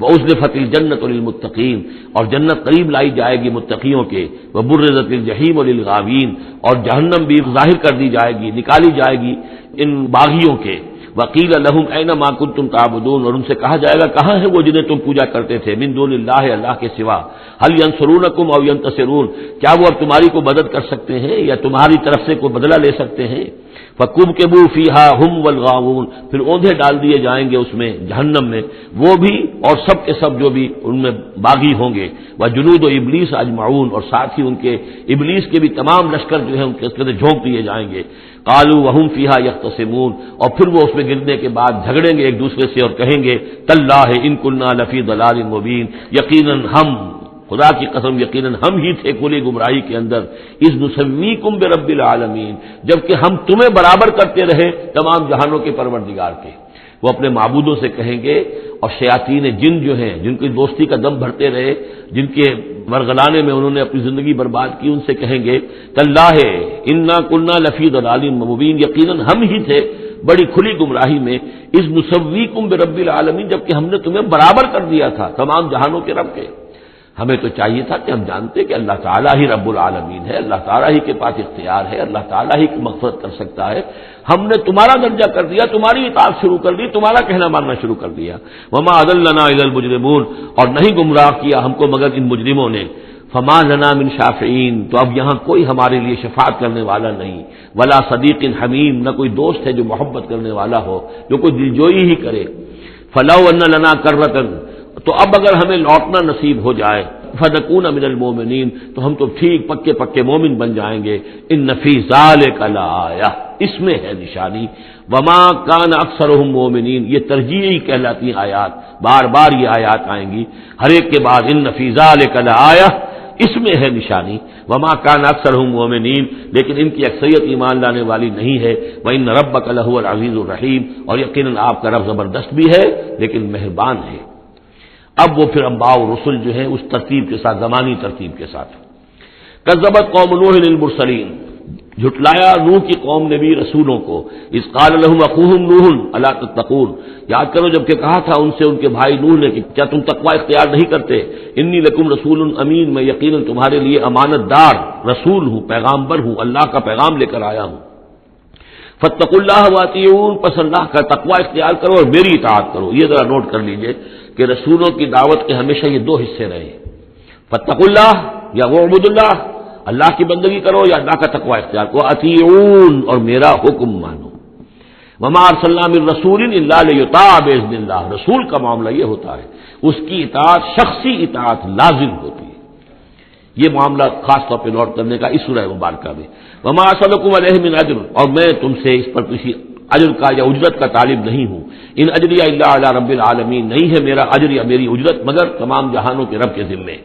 وَأُزْلِفَتِ الْجَنَّةُ لِلْمُتَّقِينَ، اور جنت قریب لائی جائے گی متقیوں کے، وَبُرِّزَتِ الْجَحِيمُ لِلْغَاوِينَ، اور جہنم بھی ظاہر کر دی جائے گی، نکالی جائے گی ان باغیوں کے، وَقِيلَ لَهُمْ أَيْنَ مَا كُنتُمْ تَعْبُدُونَ، اور ان سے کہا جائے گا کہاں ہے وہ جنہیں تم پوجا کرتے تھے، مِن دُونِ اللَّهِ، اللہ کے سوا، هَلْ يَنصُرُونَكُمْ أَوْ يَنتَصِرُونَ، کیا وہ اب تمہاری کو مدد کر سکتے ہیں یا تمہاری طرف سے کوئی بدلہ لے سکتے ہیں؟ فَكُبْكِبُوا فِيهَا هُمْ وَالْغَاوُونَ، پھر اوندھے ڈال دیے جائیں گے اس میں، جہنم میں، وہ بھی اور سب کے سب جو بھی ان میں باغی ہوں گے، وَجُنُودُ إِبْلِيسَ أَجْمَعُونَ، اور ساتھ ہی ان کے ابلیس کے بھی تمام لشکر جو ہے ان کے اندر جھونک دیے جائیں گے، قَالُوا وَهُمْ فِيهَا يَخْتَصِمُونَ، اور پھر وہ اس میں گرنے کے بعد جھگڑیں گے ایک دوسرے سے اور کہیں گے تاللہ إِن كُنَّا لَفِي ضَلَالٍ مُبِينٍ، یقیناً ہم، خدا کی قسم یقیناً ہم ہی تھے کھلی گمراہی کے اندر، اذ نسویکم برب العالمین، جبکہ ہم تمہیں برابر کرتے رہے تمام جہانوں کے پروردگار کے۔ وہ اپنے معبودوں سے کہیں گے، اور شیاطین جن جو ہیں جن کی دوستی کا دم بھرتے رہے، جن کے ورگلانے میں انہوں نے اپنی زندگی برباد کی، ان سے کہیں گے تاللہ انا کنا لفی ضلال مبین، یقیناً ہم ہی تھے بڑی کھلی گمراہی میں، اذ نسویکم برب العالمین، جبکہ ہم نے تمہیں برابر کر دیا تھا تمام جہانوں کے رب کے۔ ہمیں تو چاہیے تھا کہ ہم جانتے کہ اللہ تعالیٰ ہی رب العالمین ہے، اللہ تعالیٰ ہی کے پاس اختیار ہے، اللہ تعالیٰ ہی کی مغفرت کر سکتا ہے، ہم نے تمہارا درجہ کر دیا، تمہاری اطاعت شروع کر دی، تمہارا کہنا ماننا شروع کر دیا، وما اضلنا الا المجرمون، اور نہیں گمراہ کیا ہم کو مگر ان مجرموں نے، فما لنا من شافعین، تو اب یہاں کوئی ہمارے لیے شفاعت کرنے والا نہیں، ولا صدیق حمیم، نہ کوئی دوست ہے جو محبت کرنے والا ہو، جو کوئی دلجوئی ہی کرے، فلو ان لنا کرۃ، تو اب اگر ہمیں لوٹنا نصیب ہو جائے، فنکون من المؤمنین، تو ہم تو ٹھیک پکے پکے مومن بن جائیں گے. ان فی ذلک لآیہ، اس میں ہے نشانی. وما کان اکثرهم مؤمنین، یہ ترجیحی کہلاتی ہیں آیات، بار بار یہ آیات آئیں گی ہر ایک کے بعد. ان فی ذلک لآیہ، اس میں ہے نشانی. وما کان اکثرهم مؤمنین، لیکن ان کی اکثریت ایمان لانے والی نہیں ہے. وان ربک لہو العزیز الرحیم، اور یقیناً آپ کا رب زبردست بھی ہے لیکن مہربان ہے. اب وہ پھر انباء و رسل جو ہیں اس ترتیب کے ساتھ، زمانی ترتیب کے ساتھ. کذبت قوم نوح للمرسلین، جھٹلایا نوح کی قوم نے بھی رسولوں کو. اذ قال لهم اخوهم نوح الا تتقون، یاد کرو جب کہ کہا تھا ان سے ان کے بھائی نوح نے کہ کیا تم تقوی اختیار نہیں کرتے. انی لکم رسول امین، میں یقیناً تمہارے لیے امانت دار رسول ہوں، پیغامبر ہوں، اللہ کا پیغام لے کر آیا ہوں. فاتقوا اللہ واطیعون، پس اللہ کا تقوی اختیار کرو اور میری اطاعت کرو. یہ ذرا نوٹ کر لیجئے کہ رسولوں کی دعوت کے ہمیشہ یہ دو حصے رہے. فاتقوا اللہ، یا وعبدوا اللہ، اللہ کی بندگی کرو یا اللہ کا تقوی اختیار کرو. اطیعون، اور میرا حکم مانو. وما ارسلنا من رسول الا لیطاع باذن اللہ، رسول کا معاملہ یہ ہوتا ہے اس کی اطاعت شخصی اطاعت لازم ہوتی ہے. یہ معاملہ خاص طور پہ نوٹ کرنے کا اس سورہ مبارکہ میں. وما اسألکم علیہ من اجر، اور میں تم سے اس پر کسی اجر کا یا اجرت کا طالب نہیں ہوں. ان اجری الا علی رب العالمین، نہیں ہے میرا اجر یا میری اجرت مگر تمام جہانوں کے رب کے ذمے.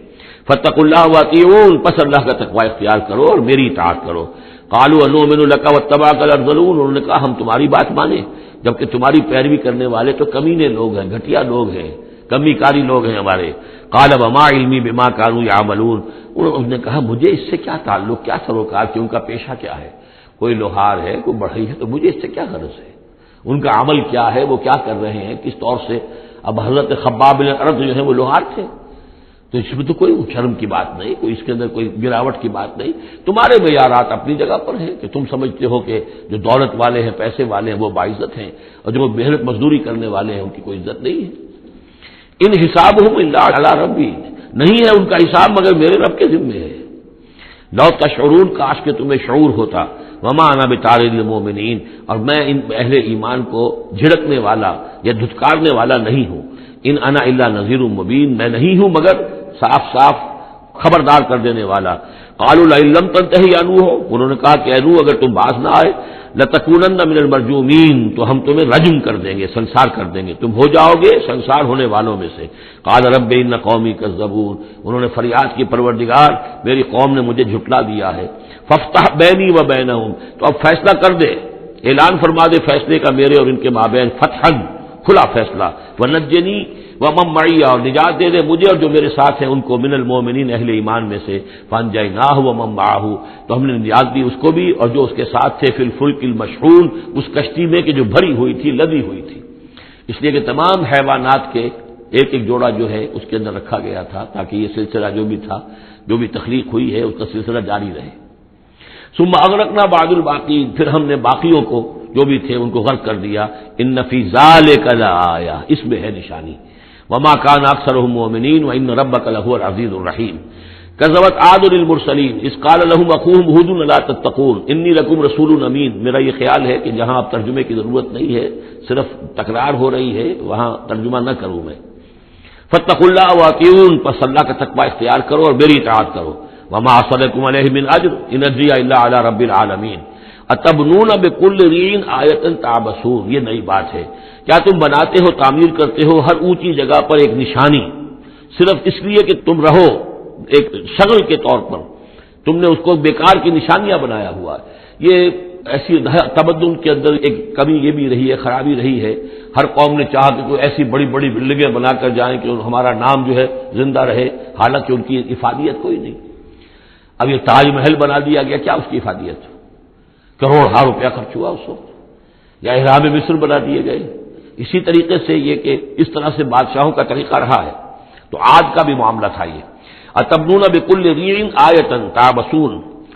فاتقوا اللہ واطیعون، پس اللہ کا تقوی اختیار کرو اور میری اطاعت کرو. قالوا انؤمن لک واتبعک الارذلون، انہوں نے کہا ہم تمہاری بات مانیں جبکہ تمہاری پیروی کرنے والے تو کمینے لوگ ہیں، گھٹیا لوگ ہیں، کمی کاری لوگ ہیں ہمارے. قال وما علمی بما كانوا يعملون، انہوں نے کہا مجھے اس سے کیا تعلق، کیا سروکار، کہ ان کا پیشہ کیا ہے. کوئی لوہار ہے، کوئی بڑھئی ہے، تو مجھے اس سے کیا غرض ہے. ان کا عمل کیا ہے، وہ کیا کر رہے ہیں، کس طور سے. اب حضرت خباب بن الارض جو ہے وہ لوہار تھے، تو اس میں تو کوئی شرم کی بات نہیں، کوئی اس کے اندر کوئی گراوٹ کی بات نہیں. تمہارے معیارات اپنی جگہ پر ہیں کہ تم سمجھتے ہو کہ جو دولت والے ہیں، پیسے والے ہیں وہ باعزت ہیں، اور جو محنت مزدوری کرنے والے ہیں ان کی کوئی عزت نہیں ہے. ان حسابهم الا علی ربی، نہیں ہے ان کا حساب مگر میرے رب کے ذمے ہے. لو تشعرون، کاش کہ تمہیں شعور ہوتا. وما انا بطارد المؤمنین، اور میں ان اہل ایمان کو جھڑکنے والا یا دھتکارنے والا نہیں ہوں. ان انا الا نذیر مبین، میں نہیں ہوں مگر صاف صاف خبردار کر دینے والا. قالوا لئن لم تنتهي يا نوح، انہوں نے کہا کہ اے نوح اگر تم باز نہ آئے لتکونن من المرجومین، تو ہم تمہیں رجم کر دیں گے، سنسار کر دیں گے، تم ہو جاؤ گے سنسار ہونے والوں میں سے. قال رب ان قومی کذبون، انہوں نے فریاد کی پروردگار میری قوم نے مجھے جھٹلا دیا ہے. فافتح بینی و بینہم، تو اب فیصلہ کر دے، اعلان فرما دے فیصلے کا میرے اور ان کے مابین، فتحا، کھلا فیصلہ. ونجنی ومن معی، اور نجات دے دے مجھے اور جو میرے ساتھ ہیں ان کو، من المؤمنین، اہل ایمان میں سے. فانجیناہ ومن معہ، تو ہم نے نجات دی اس کو بھی اور جو اس کے ساتھ تھے، فی الفلک المشحون، اس کشتی میں کہ جو بھری ہوئی تھی، لدی ہوئی تھی. اس لیے کہ تمام حیوانات کے ایک ایک جوڑا جو ہے اس کے اندر رکھا گیا تھا تاکہ یہ سلسلہ جو بھی تھا، جو بھی تخلیق ہوئی ہے اس کا سلسلہ جاری رہے. ثم اغرقنا بعد الباقین، پھر ہم نے باقیوں کو جو بھی تھے ان کو غرق کر دیا. ان فی ذلک لآیہ، اس میں ہے نشانی. وما کان اکثرهم مؤمنین وان ربک لہو العزیز الرحیم. کذبت عاد للمرسلین اذ قال لهم اخوهم ہود الا تتقون انی لکم رسول امین. میرا یہ خیال ہے کہ جہاں اب ترجمے کی ضرورت نہیں ہے، صرف تکرار ہو رہی ہے، وہاں ترجمہ نہ کروں میں. فاتقوا اللہ واطیعون، پس اللہ کا تقوی اختیار کرو اور میری اطاعت کرو. وما اسألکم علیہ من اجر ان اجری الا علی رب العالمین. اتبنون بکل ریع آیۃ تعبثون، یہ نئی بات ہے. کیا تم بناتے ہو، تعمیر کرتے ہو ہر اونچی جگہ پر ایک نشانی، صرف اس لیے کہ تم رہو ایک شغل کے طور پر، تم نے اس کو بیکار کی نشانیاں بنایا ہوا ہے. یہ ایسی تمدن کے اندر ایک کمی یہ بھی رہی ہے، خرابی رہی ہے. ہر قوم نے چاہا کہ کوئی ایسی بڑی بڑی بلڈنگیں بنا کر جائیں کہ ہمارا نام جو ہے زندہ رہے، حالانکہ ان کی افادیت کوئی نہیں. اب یہ تاج محل بنا دیا گیا، کیا اس کی افادیت؟ کروڑوں روپیہ خرچ ہوا اس وقت. یا احرام مصر بنا دیے گئے. اسی طریقے سے یہ کہ اس طرح سے بادشاہوں کا طریقہ رہا ہے. تو آج کا بھی معاملہ تھا یہ. اتبنون بکل ریع آیۃ تعبثون،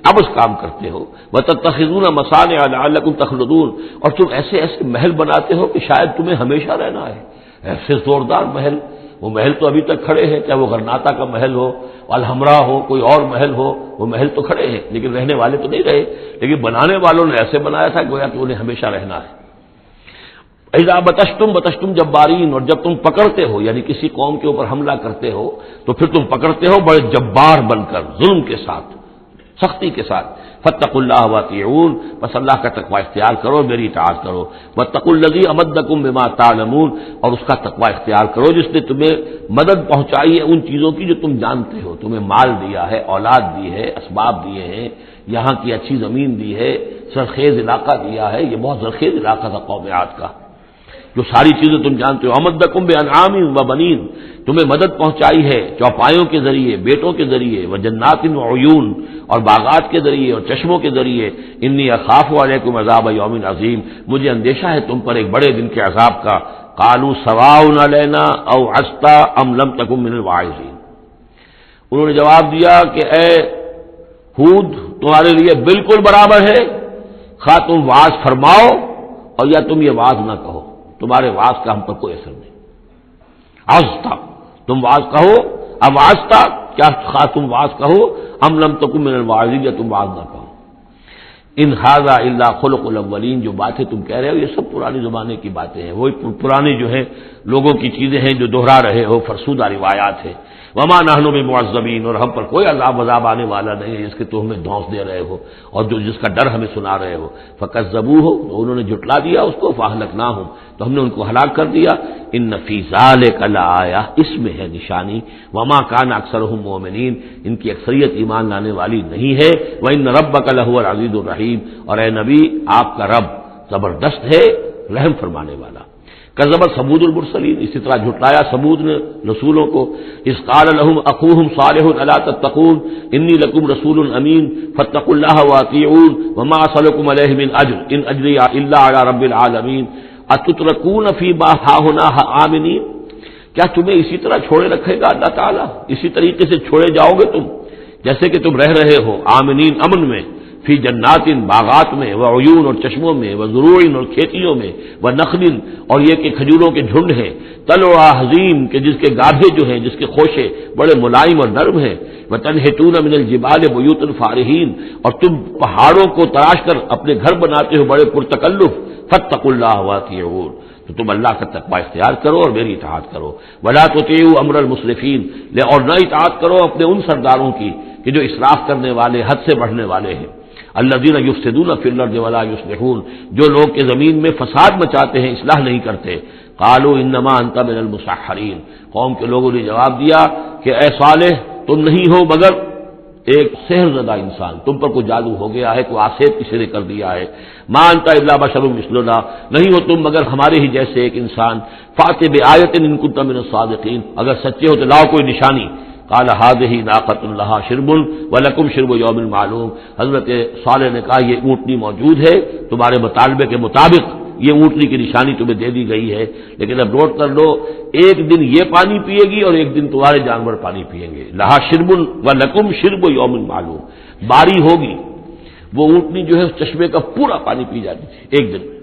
اب اس کام کرتے ہو. وتتخذون مصانع لعلکم تخلدون، اور تم ایسے ایسے محل بناتے ہو کہ شاید تمہیں ہمیشہ رہنا ہے. ایسے زوردار محل، وہ محل تو ابھی تک کھڑے ہیں، چاہے وہ غرناطہ کا محل ہو، الحمرا ہو، کوئی اور محل ہو، وہ محل تو کھڑے ہیں لیکن رہنے والے تو نہیں رہے. لیکن بنانے والوں نے ایسے بنایا تھا گویا کہ انہیں ہمیشہ رہنا ہے. اذا بطشتم جبارین، اور جب تم پکڑتے ہو یعنی کسی قوم کے اوپر حملہ کرتے ہو تو پھر تم پکڑتے ہو بڑے جبار بن کر، ظلم کے ساتھ، سختی کے ساتھ. فاتقوا اللہ واطیعون، بس اللہ کا تقوی اختیار کرو، میری اطاعت کرو. واتقوا الذی امدکم بما تعلمون، اور اس کا تقوی اختیار کرو جس نے تمہیں مدد پہنچائی ہے ان چیزوں کی جو تم جانتے ہو. تمہیں مال دیا ہے، اولاد دی ہے، اسباب دیے ہیں، یہاں کی اچھی زمین دی ہے، زرخیز علاقہ دیا ہے. یہ بہت زرخیز علاقہ تھا قوم عاد کا، جو ساری چیزیں تم جانتے ہو. امدکم بانعام وبنین، تمہیں مدد پہنچائی ہے چوپایوں کے ذریعے، بیٹوں کے ذریعے، وجنات وعیون، اور باغات کے ذریعے اور چشموں کے ذریعے. انی اخاف علیکم عذاب یوم عظیم، مجھے اندیشہ ہے تم پر ایک بڑے دن کے عذاب کا. قالوا سواء علینا اوعظت ام لم تکن من الواعظین، انہوں نے جواب دیا کہ اے ہود، تمہارے لیے بالکل برابر ہے، خواہ تم واعظ فرماؤ اور یا تم یہ واعظ نہ کہو، تمہارے واعظ کا ہم پر کوئی اثر نہیں. عظتا، تم واعظ کہو، اب عظتا کیا، خواہ تم واعظ کہو، ام لم تکن من الواعظین، یا تم واعظ نہ کہو. ان ھذا الا خلق الاولین، جو باتیں تم کہہ رہے ہو یہ سب پرانے زمانے کی باتیں ہیں، وہی پرانے جو ہیں لوگوں کی چیزیں ہیں جو دہرا رہے ہو، فرسودہ روایات ہیں. وما نحن بمعذبین، اور ہم پر کوئی عذاب آنے والا نہیں ہے جس کے تو ہمیں دھونس دے رہے ہو اور جو جس کا ڈر ہمیں سنا رہے ہو. فکذبوہ، تو انہوں نے جھٹلا دیا اس کو. فاہلکناہم، تو ہم نے ان کو ہلاک کر دیا. ان فی ذلک لآیہ، اس میں ہے نشانی. وما کان اکثرہم مؤمنین، ان کی اکثریت ایمان لانے والی نہیں ہے. وان ربک لہو العزیز الرحیم، اور اے نبی آپ کا رب زبردست ہے، رحم فرمانے والا. کذب ثمود المرسلین، اسی طرح جھٹلایا ثمود نے رسولوں کو. اذ قال لهم اخوهم صالح الا تتقون انی لکم رسول امین فاتقوا اللہ واطیعون وما اسألکم علیہ من اجر ان اجری الا علی رب العالمین اتترکون فیما ہاہنا آمنین، کیا تمہیں اسی طرح چھوڑے رکھے گا اللہ تعالیٰ، اسی طریقے سے چھوڑے جاؤ گے تم جیسے کہ تم رہ رہے ہو آمنین، امن میں، فی جنات، باغات میں، و عیون، اور چشموں میں، و زروع، اور کھیتیوں میں، و نخل، اور یہ کہ کھجوروں کے جھنڈ ہیں، طلعھا حظیم، کہ جس کے گاھے جو ہیں، جس کے خوشے بڑے ملائم اور نرم ہیں، و تنحتون من الجبال بیوتا فارہین، اور تم پہاڑوں کو تراش کر اپنے گھر بناتے ہو بڑے پرتکلف. فاتقوا اللہ واطیعون، تو تم اللہ کا تقوی اختیار کرو اور میری اطاعت کرو. ولا تطیعوا امر المسرفین، اور نہ اطاعت کرو اپنے ان سرداروں کی کہ جو اسراف کرنے والے، حد سے بڑھنے والے ہیں. الذین یفسدون فی الارض ولا یصلحون، جو لوگ کہ زمین میں فساد مچاتے ہیں، اصلاح نہیں کرتے. قالوا انما انت من المسحرین، قوم کے لوگوں نے جواب دیا کہ اے صالح، تم نہیں ہو مگر ایک سحر زدہ انسان، تم پر کوئی جادو ہو گیا ہے، کوئی آسیب کسی نے کر دیا ہے. ما انت الا بشر مثلنا، نہیں ہو تم مگر ہمارے ہی جیسے ایک انسان. فاتِ بآیۃ ان کنت من الصادقین، اگر سچے ہو تو لاؤ کوئی نشانی. قال هذه ناقۃ لها شرب ولکم شرب یوم معلوم، حضرت صالح نے کہا یہ اونٹنی موجود ہے، تمہارے مطالبے کے مطابق یہ اونٹنی کی نشانی تمہیں دے دی گئی ہے، لیکن اب نوٹ کر لو ایک دن یہ پانی پیے گی اور ایک دن تمہارے جانور پانی پیئیں گے. لہا شرب ولکم شرب یوم معلوم، باری ہوگی، وہ اونٹنی جو ہے اس چشمے کا پورا پانی پی جاتی تھی ایک دن میں.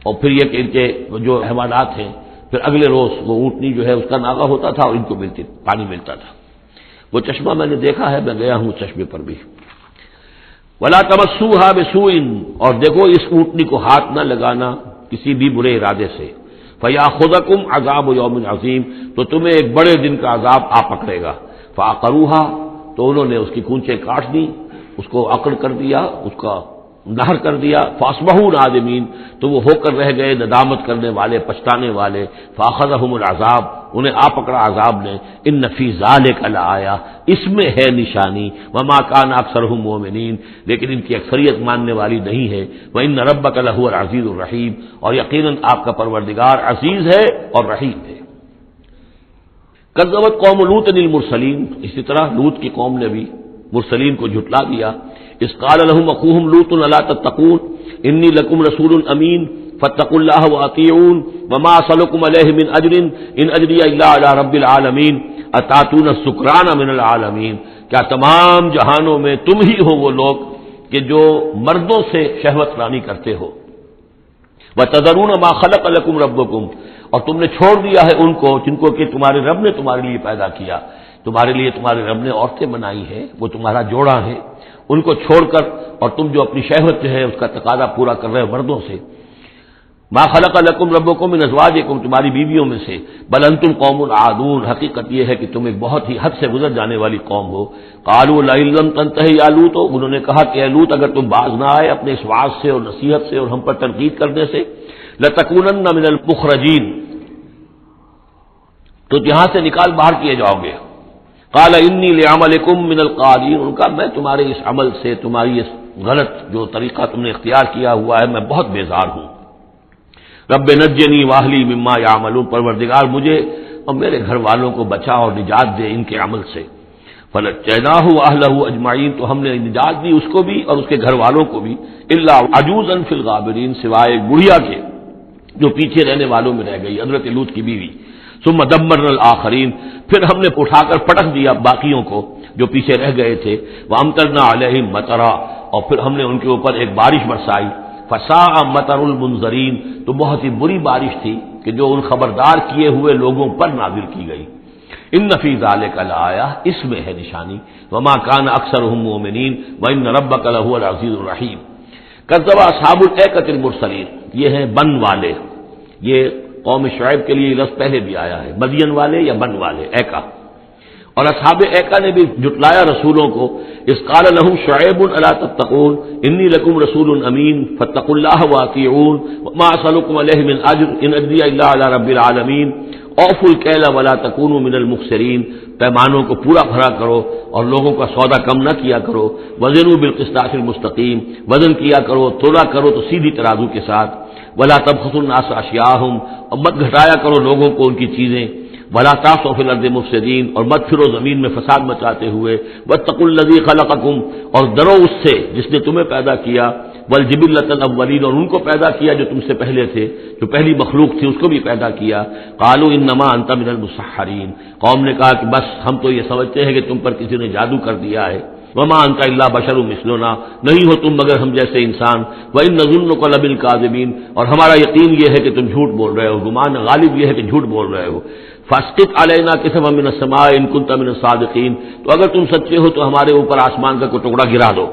اور پھر یہ کہ ان کے جو حیوانات ہیں پھر اگلے روز وہ اونٹنی جو ہے اس کا ناغہ ہوتا تھا اور ان کو پانی ملتا تھا. وہ چشمہ میں نے دیکھا ہے، میں گیا ہوں چشمے پر بھی. ولا تمسوها بسوء، اور دیکھو اس اونٹنی کو ہاتھ نہ لگانا کسی بھی برے ارادے سے. فیاخذکم عذاب یوم عظیم، تو تمہیں ایک بڑے دن کا عذاب آ پکڑے گا. فعقروها، تو انہوں نے اس کی کونچیں کاٹ دی، اس کو اکڑ کر دیا، اس کا نہر کر دیا. فاصبحوا نادمین، تو وہ ہو کر رہ گئے ندامت کرنے والے، پچھتانے والے. فاخذهم العذاب، انہیں آ پکڑا عذاب نے. ان فی ذلک لآیہ، اس میں ہے نشانی. وما کان اکثرهم مؤمنین، لیکن ان کی اکثریت ماننے والی نہیں ہے. وان ربک لہو العزیز الرحیم، اور یقیناً آپ کا پروردگار عزیز ہے اور رحیم ہے. کذبت قوم لوط المرسلین، اسی طرح لوط کی قوم نے بھی مرسلین کو جھٹلا دیا. اذ قال لهم اخوهم لوط الا تتقون انی لکم رسول امین فاتقوا اللہ واطیعون وما اسألکم علیہ من اجر ان اجری الا علی رب العالمین اتاتون السکران من العالمین، کیا تمام جہانوں میں تم ہی ہو وہ لوگ کہ جو مردوں سے شہوت رانی کرتے ہو. وتذرون ما خلق لکم ربکم، اور تم نے چھوڑ دیا ہے ان کو جن کو کہ تمہارے رب نے تمہارے لیے پیدا کیا. تمہارے لیے تمہارے رب نے عورتیں بنائی ہیں، وہ تمہارا جوڑا ہے، ان کو چھوڑ کر اور تم جو اپنی شہوت جو ہے اس کا تقاضا پورا کر رہے ہو مردوں سے. ما خلق لکم ربکم من ازواجکم، تمہاری بیویوں میں سے، بل انتم قوم عادون، حقیقت یہ ہے کہ تم ایک بہت ہی حد سے گزر جانے والی قوم ہو۔ قالوا لئن لم تنتہی یا لوط، انہوں نے کہا کہ اے لوط اگر تم باز نہ آئے اپنے اس وعظ سے اور نصیحت سے اور ہم پر تنقید کرنے سے، لتکونن من المخرجین، تو یہاں سے نکال باہر کیے جاؤ گے۔ قال انی لعملکم من القالین، ان کا میں تمہارے اس عمل سے، تمہاری اس غلط جو طریقہ تم نے اختیار کیا ہوا ہے، میں بہت بیزار ہوں۔ رب نجنی واہلی مما یعملون، پروردگار مجھے اور میرے گھر والوں کو بچا اور نجات دے ان کے عمل سے۔ فنجیناہ واہلہ اجمعین، تو ہم نے نجات دی اس کو بھی اور اس کے گھر والوں کو بھی، الا عجوزا فی الغابرین، سوائے ایک بڑھیا کے جو پیچھے رہنے والوں میں رہ گئی، حضرت لوط کی بیوی۔ ثم دمرنا الآخرین، پھر ہم نے اٹھا کر پٹک دیا باقیوں کو جو پیچھے رہ گئے تھے۔ وامطرنا علیہم مطرا، اور پھر ہم نے ان کے اوپر ایک بارش برسائی۔ فساء مطر المنذرین، تو بہت ہی بری بارش تھی کہ جو ان خبردار کیے ہوئے لوگوں پر نازل کی گئی۔ ان فی ذلک لآیہ، اس میں ہے نشانی۔ وما کان اکثرهم مؤمنین وان ربک لہو العزیز الرحیم۔ کذب اصحاب الایکۃ المرسلین، یہ ہیں بن والے، یہ قوم شعیب کے لیے یہ لفظ پہلے بھی آیا ہے، مدین والے یا بن والے، ایکا، اور اصحاب ایکا نے بھی جھٹلایا رسولوں کو۔ اذ قال لهم شعیب الا تتقون انی لکم رسول امین فاتقوا اللہ واطیعون وما اسألکم علیہ من اجر ان اجری الا علی رب العالمین اوفوا الکیل ولا تکونوا من المخسرین، پیمانوں کو پورا بھرا کرو اور لوگوں کا سودا کم نہ کیا کرو۔ وزنوا بالقسطاس المستقیم، وزن کیا کرو، تولا کرو تو سیدھی ترازو کے ساتھ۔ ولا تبخسوا الناس اشیاءهم، اور مت گھٹایا کرو لوگوں کو ان کی چیزیں۔ ولا تعثوا فی الارض مفسدین، اور مت پھرو زمین میں فساد مچاتے ہوئے۔ واتقوا الذی خلقکم، اور ڈرو اس سے جس نے تمہیں پیدا کیا۔ والجبلۃ الاولین، اور ان کو پیدا کیا جو تم سے پہلے تھے، جو پہلی مخلوق تھی اس کو بھی پیدا کیا۔ قالوا انما انت من المسحرین، قوم نے کہا کہ بس ہم تو یہ سمجھتے ہیں کہ تم پر کسی نے جادو کر دیا ہے۔ وما انت الا بشر مثلنا، نہیں ہو تم مگر ہم جیسے انسان۔ وان نظنک لمنالکاذبین، اور ہمارا یقین یہ ہے کہ تم جھوٹ بول رہے ہو، گمان غالب یہ ہے کہ جھوٹ بول رہے ہو۔ فاسقط علینا کسفا من السماء ان کنت من الصادقین، تو اگر تم سچے ہو تو ہمارے اوپر آسمان کا کوئی ٹکڑا گرا دو۔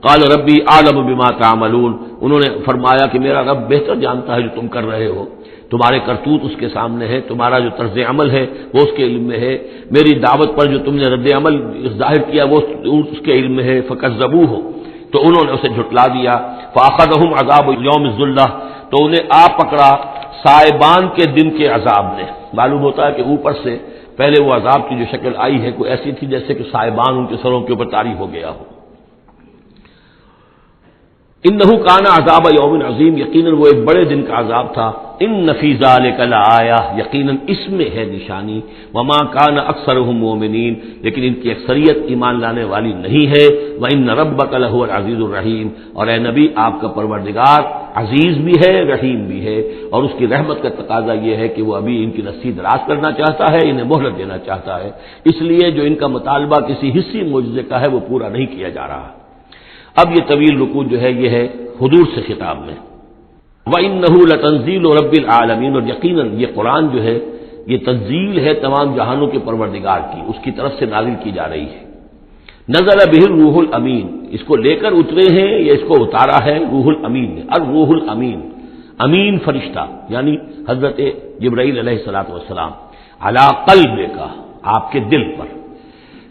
قال ربی اعلم بما تعملون، انہوں نے فرمایا کہ میرا رب بہتر جانتا ہے جو تم کر رہے ہو، تمہارے کرتوت اس کے سامنے ہے، تمہارا جو طرز عمل ہے وہ اس کے علم میں ہے، میری دعوت پر جو تم نے رد عمل ظاہر کیا وہ اس کے علم میں ہے۔ فکذبوہ، تو انہوں نے اسے جھٹلا دیا۔ فاخذہم عذاب یوم الذلہ، تو انہیں آ پکڑا سائبان کے دن کے عذاب نے۔ معلوم ہوتا ہے کہ اوپر سے پہلے وہ عذاب کی جو شکل آئی ہے کوئی ایسی تھی جیسے کہ سائبان ان کے سروں کے اوپر طاری ہو گیا ہو۔ انہ کان عذاب یوم عظیم، یقیناً وہ ایک بڑے دن کا عذاب تھا۔ ان فی ذلک لآیہ، یقیناً اس میں ہے نشانی۔ وما کان اکثرهم مؤمنین، لیکن ان کی اکثریت ایمان لانے والی نہیں ہے۔ وان ربک لہو العزیز الرحیم، اور اے نبی آپ کا پروردگار عزیز بھی ہے رحیم بھی ہے، اور اس کی رحمت کا تقاضا یہ ہے کہ وہ ابھی ان کی رسی دراز کرنا چاہتا ہے، انہیں مہلت دینا چاہتا ہے، اس لیے جو ان کا مطالبہ کسی حصی معجزے کا ہے وہ پورا نہیں کیا جا رہا۔ اب یہ طویل رکوع جو ہے یہ ہے حضور سے خطاب میں۔ وَإِنَّهُ لَتَنزِيلُ رَبِّ الْعَالَمِينَ، اور یقیناً یہ قرآن جو ہے یہ تنزیل ہے تمام جہانوں کے پروردگار کی، اس کی طرف سے نازل کی جا رہی ہے۔ نزل بہ الروح الامین، اس کو لے کر اترے ہیں یا اس کو اتارا ہے روح الامین نے، الروح الامین، امین فرشتہ یعنی حضرت جبرائیل علیہ الصلوۃ والسلام، علی قلبک، آپ کے دل پر۔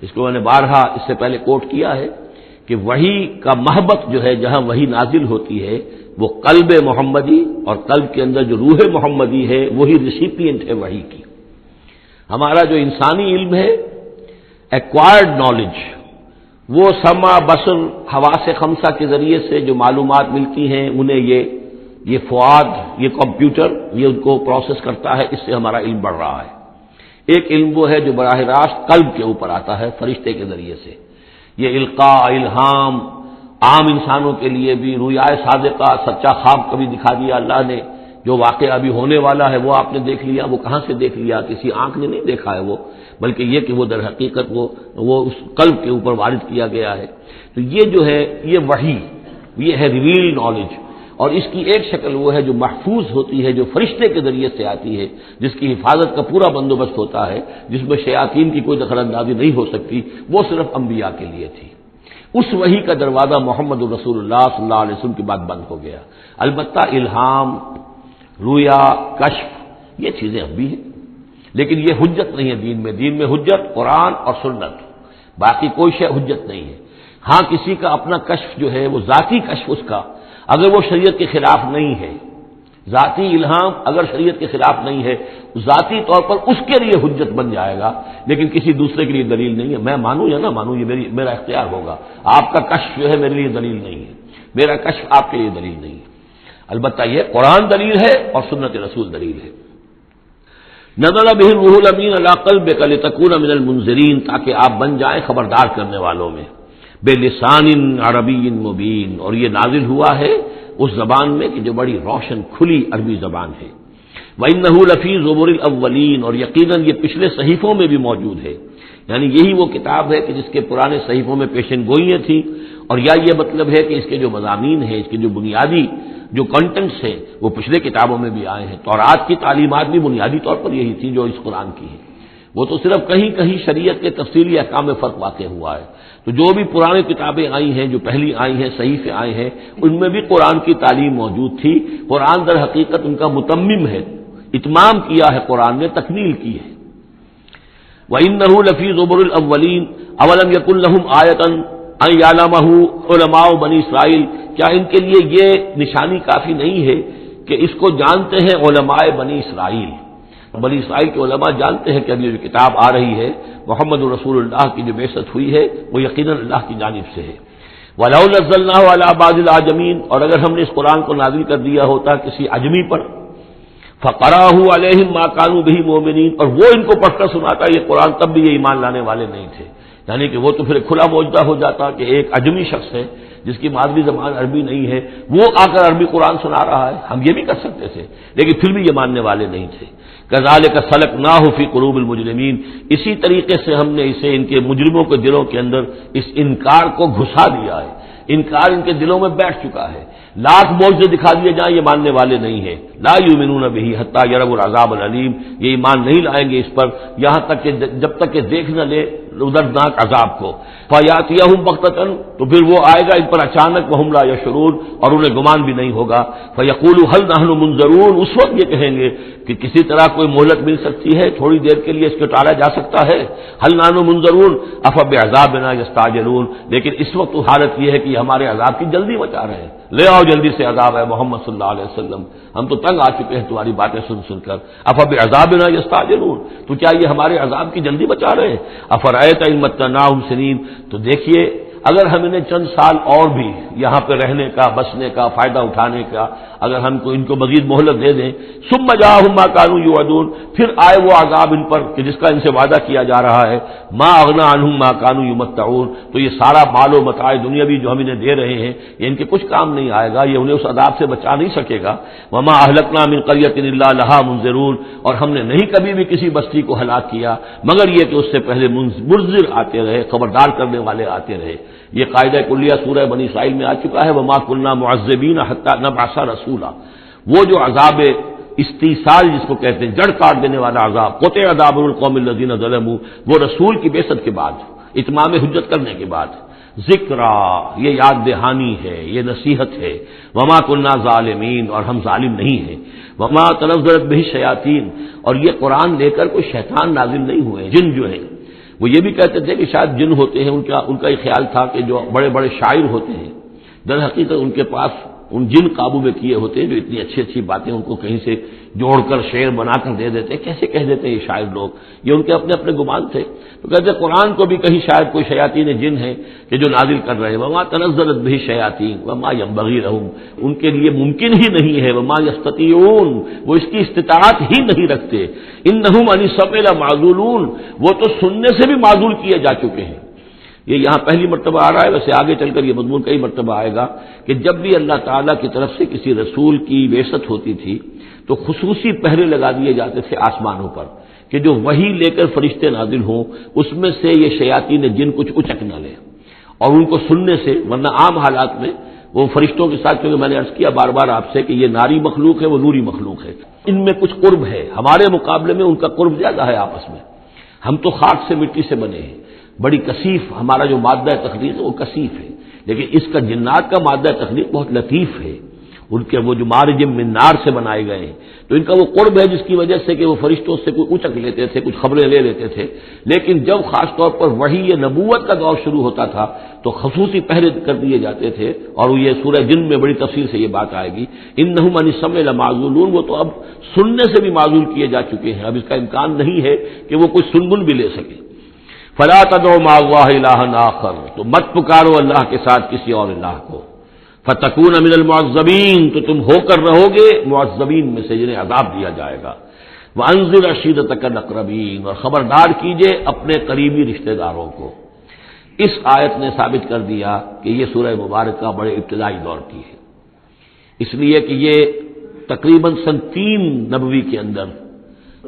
اس کو میں نے بارہا اس سے پہلے کوٹ کیا ہے کہ وحی کا محبت جو ہے جہاں وحی نازل ہوتی ہے وہ قلب محمدی، اور قلب کے اندر جو روح محمدی ہے وہی ریسیپینٹ ہے وحی کی۔ ہمارا جو انسانی علم ہے ایکوائرڈ نالج، وہ سمع بصر حواس خمسہ کے ذریعے سے جو معلومات ملتی ہیں انہیں یہ فؤاد، یہ کمپیوٹر یہ ان کو پروسیس کرتا ہے، اس سے ہمارا علم بڑھ رہا ہے۔ ایک علم وہ ہے جو براہ راست قلب کے اوپر آتا ہے فرشتے کے ذریعے سے، یہ القاء الہام عام انسانوں کے لیے بھی، رویائے صادقہ سچا خواب کبھی دکھا دیا اللہ نے، جو واقعہ ابھی ہونے والا ہے وہ آپ نے دیکھ لیا، وہ کہاں سے دیکھ لیا؟ کسی آنکھ نے نہیں دیکھا ہے وہ، بلکہ یہ کہ وہ در حقیقت وہ اس قلب کے اوپر وارد کیا گیا ہے۔ تو یہ جو ہے یہ وحی، یہ ہے ریویل نالج، اور اس کی ایک شکل وہ ہے جو محفوظ ہوتی ہے، جو فرشتے کے ذریعے سے آتی ہے، جس کی حفاظت کا پورا بندوبست ہوتا ہے، جس میں شیاطین کی کوئی دخل اندازی نہیں ہو سکتی، وہ صرف انبیاء کے لیے تھی۔ اس وحی کا دروازہ محمد رسول اللہ صلی اللہ علیہ وسلم کے بعد بند ہو گیا۔ البتہ الہام رویا، کشف، یہ چیزیں اب بھی ہیں، لیکن یہ حجت نہیں ہے دین میں. دین میں حجت قرآن اور سنت، باقی کوئی شے حجت نہیں ہے. ہاں کسی کا اپنا کشف جو ہے وہ ذاتی کشف، اس کا اگر وہ شریعت کے خلاف نہیں ہے، ذاتی الہام اگر شریعت کے خلاف نہیں ہے، ذاتی طور پر اس کے لیے حجت بن جائے گا، لیکن کسی دوسرے کے لیے دلیل نہیں ہے. میں مانوں یا نہ مانوں یہ میرا اختیار ہوگا. آپ کا کشف جو ہے میرے لیے دلیل نہیں ہے، میرا کشف آپ کے لیے دلیل نہیں ہے. البتہ یہ قرآن دلیل ہے اور سنت رسول دلیل ہے. نزل به الروح الامین علی قلبک لتکون من المنذرین، تاکہ آپ بن جائیں خبردار کرنے والوں میں. بلسان عربی مبین، اور یہ نازل ہوا ہے اس زبان میں کہ جو بڑی روشن کھلی عربی زبان ہے. وَإِنَّهُ لَفِي زُبُرِ الْأَوَّلِينَ، اور یقیناً یہ پچھلے صحیفوں میں بھی موجود ہے. یعنی یہی وہ کتاب ہے کہ جس کے پرانے صحیفوں میں پیشن گوئیاں تھیں، اور یا یہ مطلب ہے کہ اس کے جو مضامین ہیں، اس کے جو بنیادی جو کنٹینٹس ہیں وہ پچھلے کتابوں میں بھی آئے ہیں. تورات کی تعلیمات بھی بنیادی طور پر یہی تھی جو اس قرآن کی ہے. وہ تو صرف کہیں کہیں شریعت کے تفصیلی احکام میں فرق واقع ہوا ہے. تو جو بھی پرانی کتابیں آئی ہیں، جو پہلی آئی ہیں، صحیفے آئے ہیں، ان میں بھی قرآن کی تعلیم موجود تھی. قرآن در حقیقت ان کا متمم ہے، اتمام کیا ہے قرآن نے، تکمیل کی ہے. وَإِنَّهُ لَفِي زُبُرِ الْأَوَّلِينَ أَوَلَمْ يَكُنْ لَهُمْ آيَةً أَنْ يَعْلَمَهُ عُلَمَاءُ بَنِي إِسرائِيل، کیا ان کے لیے یہ نشانی کافی نہیں ہے کہ اس کو جانتے ہیں علماء بنی اسرائیل؟ بنی اسرائیل کے علماء جانتے ہیں کہ اب یہ جو کتاب آ رہی ہے محمد رسول اللہ کی جو بعثت ہوئی ہے وہ یقیناً اللہ کی جانب سے ہے. وَلَوْ نَزَّلْنَاهُ عَلَىٰ بَعْضِ الْأَعْجَمِينَ، اور اگر ہم نے اس قرآن کو نازل کر دیا ہوتا کسی عجمی پر، فَقَرَأَهُ عَلَيْهِمْ مَا كَانُوا بِهِ مُؤْمِنِينَ، اور وہ ان کو پڑھ کر سناتا یہ قرآن، تب بھی یہ ایمان لانے والے نہیں تھے. یعنی کہ وہ تو پھر کھلا معجزہ ہو جاتا کہ ایک عجمی شخص ہے جس کی مادری زبان عربی نہیں ہے، وہ آ کر عربی قرآن سنا رہا ہے. ہم یہ بھی کر سکتے تھے، لیکن پھر بھی یہ ماننے والے نہیں تھے. كَذَلِكَ سَلَكْنَاهُ فِي قُلُوبِ الْمُجْرِمِينَ، اسی طریقے سے ہم نے اسے ان کے مجرموں کے دلوں کے اندر اس انکار کو گھسا دیا ہے. انکار ان کے دلوں میں بیٹھ چکا ہے. لاکھ معجزے دکھا دیے جائیں یہ ماننے والے نہیں ہیں. لا یؤمنون بہ حتی یروا العذاب العلیم، یہ ایمان نہیں لائیں گے اس پر یہاں تک کہ جب تک کہ دیکھ نہ لے دردناک عذاب کو. فیاتیہم بغتۃ، تو پھر وہ آئے گا ان پر اچانک، وہم لا یشعرون، اور انہیں گمان بھی نہیں ہوگا. فیقولوا هل نحن منظرون، اس وقت یہ کہیں گے کہ کسی طرح کوئی مہلت مل سکتی ہے، تھوڑی دیر کے لیے اس کو ٹالا جا سکتا ہے. هل نحن منظرون افبعذابنا یستعجلون، لیکن اس وقت تو حالت یہ ہے کہ ہمارے عذاب کی جلدی مچا رہے ہیں. لے آؤ جلدی سے عذاب ہے محمد صلی اللہ علیہ وسلم، ہم تو تنگ آ چکے ہیں تمہاری باتیں سن سن کر. افبعذابنا یستعجلون، تو کیا یہ ہمارے عذاب کی جلدی بچا رہے ہیں؟ افرأیت ان متعناہم سنین، تو دیکھیے اگر ہم انہیں چند سال اور بھی یہاں پہ رہنے کا، بسنے کا، فائدہ اٹھانے کا، اگر ہم کو ان کو مزید مہلت دے دیں، ثم جاءہم ما کانوا یوعدون، پھر آئے وہ عذاب ان پر کہ جس کا ان سے وعدہ کیا جا رہا ہے، ما اغنی عنہم ما کانوا یمتعون، تو یہ سارا مال و متاع دنیاوی جو ہم انہیں دے رہے ہیں یہ ان کے کچھ کام نہیں آئے گا، یہ انہیں اس عذاب سے بچا نہیں سکے گا. وما اہلکنا من قریۃ الا لہا منذرون، اور ہم نے نہیں کبھی بھی کسی بستی کو ہلاک کیا مگر یہ کہ اس سے پہلے منذر آتے رہے، خبردار کرنے والے آتے رہے. یہ قاعدہ کلیہ سورہ بنی اسرائیل میں آ چکا ہے، وما كنا معذبین حتی نبعث رسولا. وہ جو عذاب استیصال جس کو کہتے ہیں، جڑ کاٹ دینے والا عذاب، قطع دابر القوم الذین ظلموا، وہ رسول کی بعثت کے بعد، اتمام حجت کرنے کے بعد. ذکرا، یہ یاد دہانی ہے، یہ نصیحت ہے. وما كنا ظالمین، اور ہم ظالم نہیں ہیں. وما تنزلت به الشیاطین، اور یہ قرآن لے کر کوئی شیطان نازل نہیں ہوئے. جن جو ہیں وہ یہ بھی کہتے تھے کہ شاید جن ہوتے ہیں، ان کا یہ خیال تھا کہ جو بڑے بڑے شاعر ہوتے ہیں در حقیقت ان کے پاس ان جن قابو میں کیے ہوتے ہیں جو اتنی اچھی اچھی باتیں ان کو کہیں سے جوڑ کر شعر بنا کر دے دیتے. کیسے کہہ دیتے ہیں یہ شاعر لوگ؟ یہ ان کے اپنے اپنے گمان تھے. تو کہتے ہیں قرآن کو بھی کہیں شاید کوئی شیاطین جن ہے کہ جو نازل کر رہے ہیں. وما تنزلت به الشیاطین وما ينبغي لهم، ان کے لیے ممکن ہی نہیں ہے. وما يستطيعون، وہ اس کی استطاعت ہی نہیں رکھتے. انہم عن السمع لمعزولون، وہ تو سننے سے بھی معزول کیے جا چکے ہیں. یہ یہاں پہلی مرتبہ آ رہا ہے، ویسے آگے چل کر یہ مضمون کئی مرتبہ آئے گا کہ جب بھی اللہ تعالیٰ کی طرف سے کسی رسول کی بعثت ہوتی تھی تو خصوصی پہرے لگا دیے جاتے تھے آسمانوں پر کہ جو وحی لے کر فرشتے نازل ہوں اس میں سے یہ شیاطین جن کچھ اچک نہ لیں اور ان کو سننے سے، ورنہ عام حالات میں وہ فرشتوں کے ساتھ، کیونکہ میں نے عرض کیا بار بار آپ سے کہ یہ ناری مخلوق ہے، وہ نوری مخلوق ہے، ان میں کچھ قرب ہے، ہمارے مقابلے میں ان کا قرب زیادہ ہے آپس میں. ہم تو خاک سے مٹی سے بنے ہیں، بڑی کثیف ہمارا جو مادہ تخلیق ہے وہ کثیف ہے، لیکن اس کا جنات کا مادہ تخلیق بہت لطیف ہے ان کے وہ جو مارج من نار سے بنائے گئے ہیں، تو ان کا وہ قرب ہے جس کی وجہ سے کہ وہ فرشتوں سے کوئی اچک لیتے تھے، کچھ خبریں لے لیتے تھے، لیکن جب خاص طور پر وحی نبوت کا دور شروع ہوتا تھا تو خصوصی پہرے کر دیے جاتے تھے، اور یہ سورہ جن میں بڑی تفصیل سے یہ بات آئے گی، انہم عن السمع لمعزولون، وہ تو اب سننے سے بھی معزول کیے جا چکے ہیں، اب اس کا امکان نہیں ہے کہ وہ کوئی سنگن بھی لے سکے۔ فلا تدعوا مع اللہ الہا آخر، تو مت پکارو اللہ کے ساتھ کسی اور الہ کو، فتکون من المعذبین، تو تم ہو کر رہو گے معذبین میں سے جنہیں عذاب دیا جائے گا۔ وانذر عشیرتک الاقربین، اور خبردار کیجئے اپنے قریبی رشتہ داروں کو۔ اس آیت نے ثابت کر دیا کہ یہ سورہ مبارکہ بڑے ابتدائی دور کی ہے، اس لیے کہ یہ تقریباً سن 3 نبوی کے اندر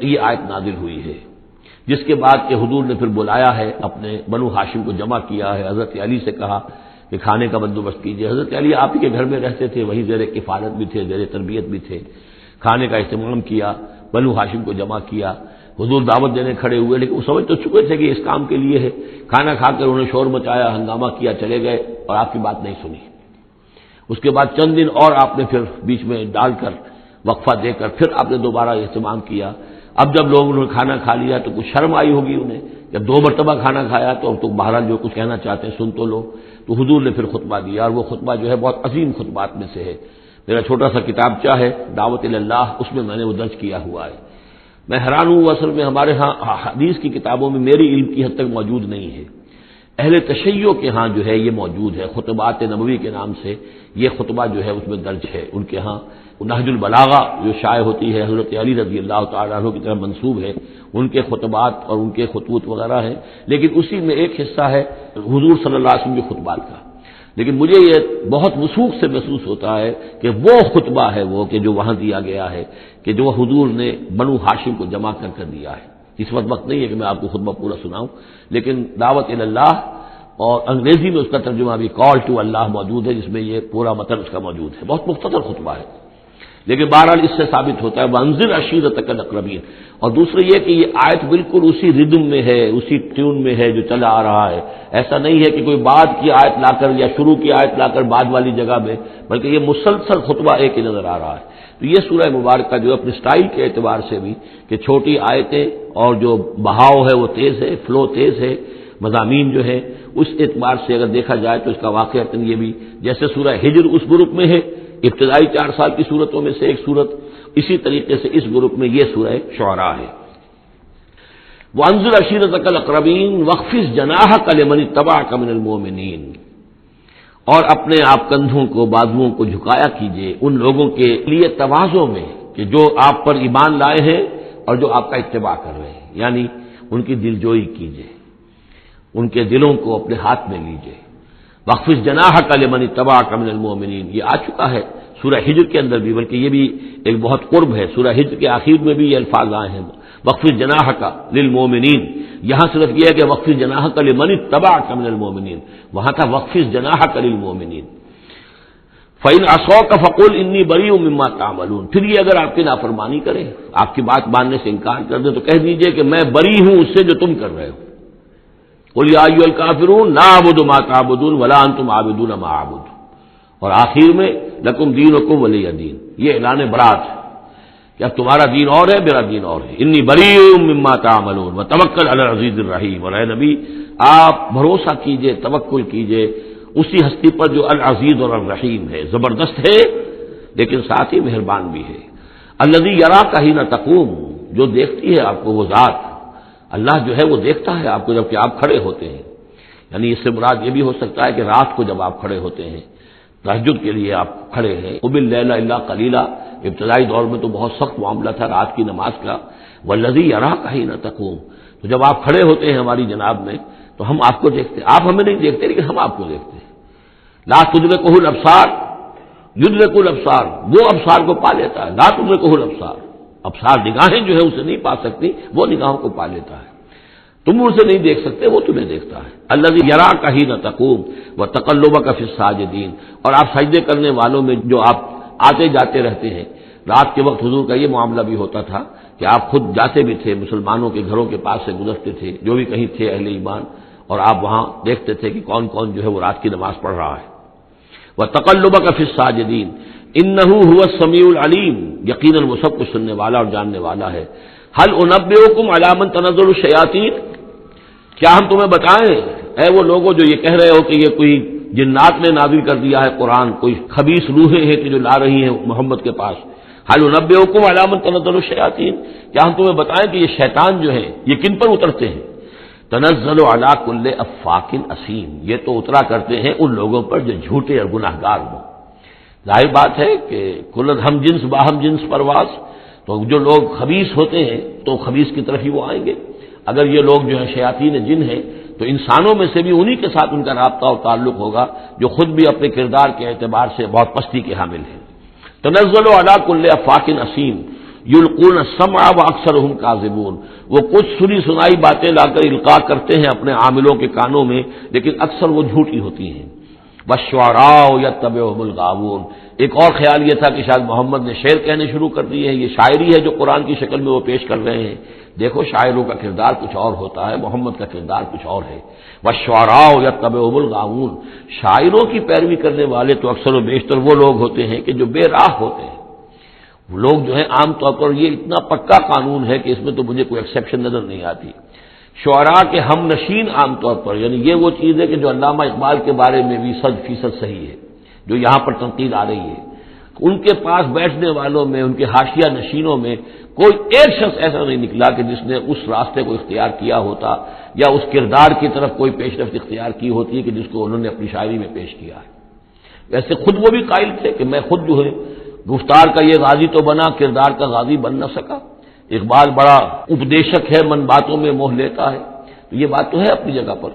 یہ آیت نازل ہوئی ہے، جس کے بعد کہ حضور نے پھر بلایا ہے، اپنے بنو ہاشم کو جمع کیا ہے، حضرت علی سے کہا کہ کھانے کا بندوبست کیجیے۔ حضرت علی آپ ہی کے گھر میں رہتے تھے، وہیں زیر کفالت بھی تھے، زیر تربیت بھی تھے، کھانے کا اہتمام کیا، بنو ہاشم کو جمع کیا، حضور دعوت دینے کھڑے ہوئے، لیکن وہ سمجھ تو چکے تھے کہ اس کام کے لیے ہے، کھانا کھا کر انہوں نے شور مچایا، ہنگامہ کیا، چلے گئے اور آپ کی بات نہیں سنی۔ اس کے بعد چند دن اور آپ نے پھر بیچ میں ڈال کر وقفہ دے کر پھر آپ نے دوبارہ اہتمام کیا۔ اب جب لوگوں نے کھانا کھا لیا تو کچھ شرم آئی ہوگی انہیں، جب 2 مرتبہ کھانا کھایا تو اب تو بہرحال جو کچھ کہنا چاہتے ہیں سن تو لو، تو حضور نے پھر خطبہ دیا، اور وہ خطبہ جو ہے بہت عظیم خطبات میں سے ہے۔ میرا چھوٹا سا کتابچہ ہے دعوت اللہ، اس میں نے وہ درج کیا ہوا ہے۔ میں حیران ہوں، اصل میں ہمارے ہاں حدیث کی کتابوں میں میری علم کی حد تک موجود نہیں ہے، اہل تشیع کے ہاں جو ہے یہ موجود ہے، خطبات نبوی کے نام سے یہ خطبہ جو ہے اس میں درج ہے ان کے ہاں۔ نہج البلاغہ جو شائع ہوتی ہے، حضرت علی رضی اللہ تعالیٰ عنہ کی طرف منسوب ہے، ان کے خطبات اور ان کے خطوط وغیرہ ہیں، لیکن اسی میں ایک حصہ ہے حضور صلی اللہ علیہ وسلم کے خطبات کا۔ لیکن مجھے یہ بہت وثوق سے محسوس ہوتا ہے کہ وہ خطبہ ہے وہ کہ جو وہاں دیا گیا ہے، کہ جو حضور نے بنو ہاشم کو جمع کر دیا ہے۔ اس وقت نہیں ہے کہ میں آپ کو خطبہ پورا سناؤں، لیکن دعوت اللہ اور انگریزی میں اس کا ترجمہ بھی کال ٹو اللہ موجود ہے، جس میں یہ پورا متن اس کا موجود ہے، بہت مختصر خطبہ ہے، لیکن بہرحال اس سے ثابت ہوتا ہے وانذر عشیرتک الاقربین۔ اور دوسرا یہ کہ یہ آیت بالکل اسی ردم میں ہے، اسی ٹیون میں ہے جو چلا آ رہا ہے، ایسا نہیں ہے کہ کوئی بعد کی آیت لا کر یا شروع کی آیت لا کر بعد والی جگہ میں، بلکہ یہ مسلسل خطبہ ایک ہی نظر آ رہا ہے۔ تو یہ سورہ مبارکہ جو اپنے سٹائل کے اعتبار سے بھی کہ چھوٹی آیتیں اور جو بہاؤ ہے وہ تیز ہے، فلو تیز ہے، مضامین جو ہے اس اعتبار سے اگر دیکھا جائے تو اس کا واقعتاً یہ بھی جیسے سورہ ہجر اس گروپ میں ہے، ابتدائی 4 سال کی صورتوں میں سے ایک صورت، اسی طریقے سے اس گروپ میں یہ سورہ شعراء ہے۔ وانذر عشیرتک الاقربین واخفض جناحک لمن اتبعک من المؤمنین، اور اپنے آپ کندھوں کو، بازوؤں کو جھکایا کیجیے ان لوگوں کے لیے تواضع میں کہ جو آپ پر ایمان لائے ہیں اور جو آپ کا اتباع کر رہے ہیں، یعنی ان کی دلجوئی کیجیے، ان کے دلوں کو اپنے ہاتھ میں لیجیے۔ واخفض جناحک لمن اتبعک من المؤمنین، یہ آ چکا ہے سورہ ہجر کے اندر بھی، بلکہ یہ بھی ایک بہت قرب ہے، سورہ ہجر کے آخر میں بھی یہ الفاظ آئے ہیں واخفض جناحک للمؤمنین، یہاں صرف یہ ہے کہ واخفض جناحک لمن اتبعک من المؤمنین، وہاں تھا واخفض جناحک للمؤمنین۔ فإن عصوک فقل انی بریء مما تعملون، پھر یہ اگر آپ کی نافرمانی کریں، آپ کی بات ماننے سے انکار کر دیں تو کہہ دیجئے کہ میں بری ہوں اس سے جو تم کر رہے ہو۔ قل یا ایھا الکافرون لا اعبد ما تعبدون ولا انتم عابدون ما اعبد، اور آخر میں لکم دینکم ولی دین، یہ اعلان برات ہے کہ اب تمہارا دین اور ہے، میرا دین اور ہے۔ انی بریء مما تعملون وتوکل علی العزیز الرحیم، اور اے نبی آپ بھروسہ کیجئے، توکل کیجئے اسی ہستی پر جو العزیز اور الرحیم ہے، زبردست ہے لیکن ساتھ ہی مہربان بھی ہے۔ الذی یراک حین تقوم، جو دیکھتی ہے آپ کو وہ ذات، اللہ جو ہے وہ دیکھتا ہے آپ کو جب کہ آپ کھڑے ہوتے ہیں، یعنی اس سے مراد یہ بھی ہو سکتا ہے کہ رات کو جب آپ کھڑے ہوتے ہیں، تہجد کے لیے آپ کھڑے ہیں۔ قم اللیل الا قلیلا، ابتدائی دور میں تو بہت سخت معاملہ تھا رات کی نماز کا، والذی یراک حین تقوم، تو جب آپ کھڑے ہوتے ہیں ہماری جناب میں تو ہم آپ کو دیکھتے ہیں، آپ ہمیں نہیں دیکھتے لیکن ہم آپ کو دیکھتے ہیں۔ لا تدرکہ الابصار یدرک الابصار، وہ ابصار کو پا لیتا ہے، لا تدرکہ الابصار، ابصار نگاہیں جو ہے اسے نہیں پا سکتی، وہ نگاہوں کو پا لیتا ہے، تم اسے نہیں دیکھ سکتے، وہ تمہیں دیکھتا ہے۔ الذی یراک حین تقوم وتقلبک فی الساجدین، اور آپ سجدے کرنے والوں میں جو آپ آتے جاتے رہتے ہیں، رات کے وقت حضور کا یہ معاملہ بھی ہوتا تھا کہ آپ خود جاتے بھی تھے، مسلمانوں کے گھروں کے پاس سے گزرتے تھے جو بھی کہیں تھے اہل ایمان، اور آپ وہاں دیکھتے تھے کہ کون کون جو ہے وہ رات کی نماز پڑھ رہا ہے۔ وتقلبک فی الساجدین، انہ هو السمیع العلیم، یقیناً وہ سب کچھ سننے والا اور جاننے والا ہے۔ هل انبئکم علی من تنزل الشیاطین، کیا ہم تمہیں بتائیں اے وہ لوگوں جو یہ کہہ رہے ہو کہ یہ کوئی جنات نے نازل کر دیا ہے قرآن، کوئی خبیث روحیں ہیں کہ جو لا رہی ہیں محمد کے پاس، هل انبئکم علی من تنزل الشیاطین، کیا ہم تمہیں بتائیں کہ یہ شیطان جو ہیں یہ کن پر اترتے ہیں؟ تنزل علی کل افاک اثیم، یہ تو اترا کرتے ہیں ان لوگوں پر جو جھوٹے اور گناہگار ہوں۔ ظاہر بات ہے کہ کل ہم جنس باہم جنس پرواز، تو جو لوگ خبیث ہوتے ہیں تو خبیث کی طرف ہی وہ آئیں گے۔ اگر یہ لوگ جو ہیں شیاطین جن ہیں تو انسانوں میں سے بھی انہی کے ساتھ ان کا رابطہ اور تعلق ہوگا جو خود بھی اپنے کردار کے اعتبار سے بہت پستی کے حامل ہیں۔ تنزل علی کل افاک اثیم یلقون السمع واکثرهم کاذبون، وہ کچھ سنی سنائی باتیں لا کر القاء کرتے ہیں اپنے عاملوں کے کانوں میں، لیکن اکثر وہ جھوٹی ہوتی ہیں۔ والشعراء یتبعهم الغاوون، ایک اور خیال یہ تھا کہ شاید محمد نے شعر کہنے شروع کر دیے ہیں، یہ شاعری ہے جو قرآن کی شکل میں وہ پیش کر رہے ہیں۔ دیکھو شاعروں کا کردار کچھ اور ہوتا ہے، محمد کا کردار کچھ اور ہے۔ والشعراء یتبعهم الغاوون، شاعروں کی پیروی کرنے والے تو اکثر و بیشتر وہ لوگ ہوتے ہیں کہ جو بے راہ ہوتے ہیں۔ وہ لوگ جو ہیں عام طور پر، یہ اتنا پکا قانون ہے کہ اس میں تو مجھے کوئی ایکسیپشن نظر نہیں آتی، شعراء کے ہم نشین عام طور پر، یعنی یہ وہ چیز ہے کہ جو علامہ اقبال کے بارے میں بھی 100% صحیح ہے، جو یہاں پر تنقید آ رہی ہے، ان کے پاس بیٹھنے والوں میں، ان کے حاشیہ نشینوں میں کوئی ایک شخص ایسا نہیں نکلا کہ جس نے اس راستے کو اختیار کیا ہوتا یا اس کردار کی طرف کوئی پیش رفت اختیار کی ہوتی کہ جس کو انہوں نے اپنی شاعری میں پیش کیا ہے۔ ویسے خود وہ بھی قائل تھے کہ میں خود جو ہے گفتار کا یہ غازی تو بنا، کردار کا غازی بن نہ سکا۔ اقبال بڑا اپدیشک ہے، من باتوں میں موہ لیتا ہے، تو یہ بات تو ہے اپنی جگہ پر،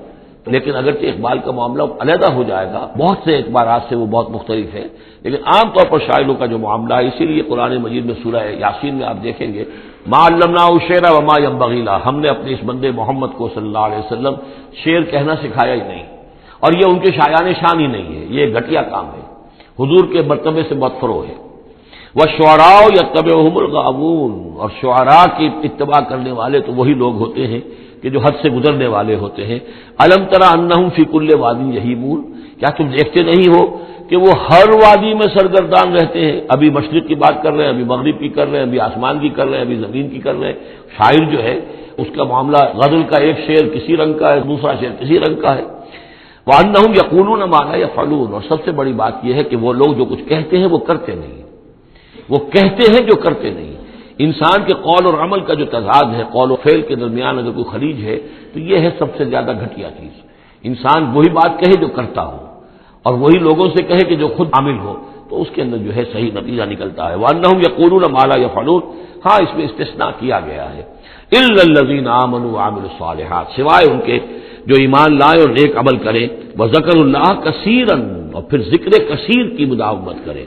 لیکن اگرچہ اقبال کا معاملہ علیحدہ ہو جائے گا، بہت سے اعتبارات سے وہ بہت مختلف ہے، لیکن عام طور پر شاعروں کا جو معاملہ ہے، اسی لیے قرآن مجید میں سورہ یاسین میں آپ دیکھیں گے ما علمناہ الشعر وما ينبغی لہ، ہم نے اپنے اس بندے محمد کو صلی اللہ علیہ وسلم شعر کہنا سکھایا ہی نہیں، اور یہ ان کے شایان شان ہی نہیں ہے، یہ گھٹیا کام ہے، حضور کے مرتبے سے بہت فروغ ہے۔ والشعراء یتبعهم الغاوون، اور شعراء کی اتباع کرنے والے تو وہی لوگ ہوتے ہیں کہ جو حد سے گزرنے والے ہوتے ہیں۔ الم تر انہم فی کل واد یہیمون، کیا تم دیکھتے نہیں ہو کہ وہ ہر وادی میں سرگردان رہتے ہیں؟ ابھی مشرق کی بات کر رہے ہیں، ابھی مغرب کی کر رہے ہیں، ابھی آسمان کی کر رہے ہیں، ابھی زمین کی کر رہے ہیں۔ شاعر جو ہے اس کا معاملہ غزل کا ایک شعر کسی رنگ کا ہے، دوسرا شعر کسی رنگ کا ہے۔ وانہم یقولون ما لا یفعلون، اور سب سے بڑی بات یہ ہے کہ وہ لوگ جو کچھ کہتے ہیں وہ کرتے نہیں، وہ کہتے ہیں جو کرتے نہیں۔ انسان کے قول اور عمل کا جو تضاد ہے، قول و فعل کے درمیان اگر کوئی خلیج ہے تو یہ ہے سب سے زیادہ گھٹیا چیز۔ انسان وہی بات کہے جو کرتا ہو، اور وہی لوگوں سے کہے کہ جو خود عامل ہو، تو اس کے اندر جو ہے صحیح نتیجہ نکلتا ہے۔ وَأَنَّهُمْ يَقُولُونَ مَا لَا يَفْعَلُونَ، ہاں اس میں استثناء کیا گیا ہے، إِلَّا الَّذِينَ آمَنُوا وَعَمِلُوا الصَّالِحَاتِ، سوائے ان کے جو ایمان لائے اور نیک عمل کریں، وَذَكَرُوا اللَّهَ كَثِيرًا، اور پھر ذکر کثیر کی مداومت کریں۔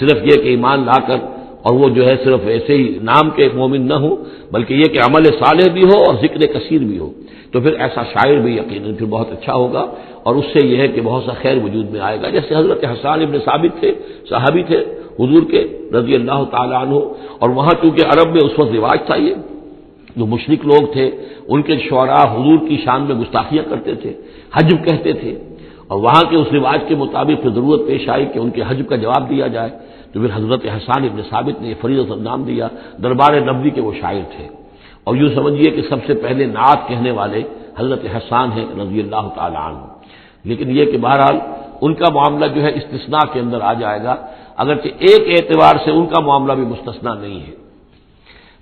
صرف یہ کہ ایمان لا کر اور وہ جو ہے صرف ایسے ہی نام کے مومن نہ ہو، بلکہ یہ کہ عمل صالح بھی ہو اور ذکر کثیر بھی ہو، تو پھر ایسا شاعر بھی یقیناً پھر بہت اچھا ہوگا، اور اس سے یہ ہے کہ بہت سا خیر وجود میں آئے گا۔ جیسے حضرت حسان ابن ثابت تھے، صحابی تھے حضور کے رضی اللہ تعالیٰ عنہ، اور وہاں چونکہ عرب میں اس وقت رواج تھا، یہ جو مشرک لوگ تھے ان کے شعراء حضور کی شان میں گستاخیاں کرتے تھے، حجب کہتے تھے، اور وہاں کے اس رواج کے مطابق پھر ضرورت پیش آئی کہ ان کے حجب کا جواب دیا جائے، تو پھر حضرت حسان ابن ثابت نے یہ فریضہ نام دیا، دربار نبوی کے وہ شاعر تھے، اور یوں سمجھیے کہ سب سے پہلے نعت کہنے والے حضرت حسان ہیں رضی اللہ تعالیٰ عنہ۔ لیکن یہ کہ بہرحال ان کا معاملہ جو ہے استثناء کے اندر آ جائے گا، اگرچہ ایک اعتبار سے ان کا معاملہ بھی مستثنیٰ نہیں ہے،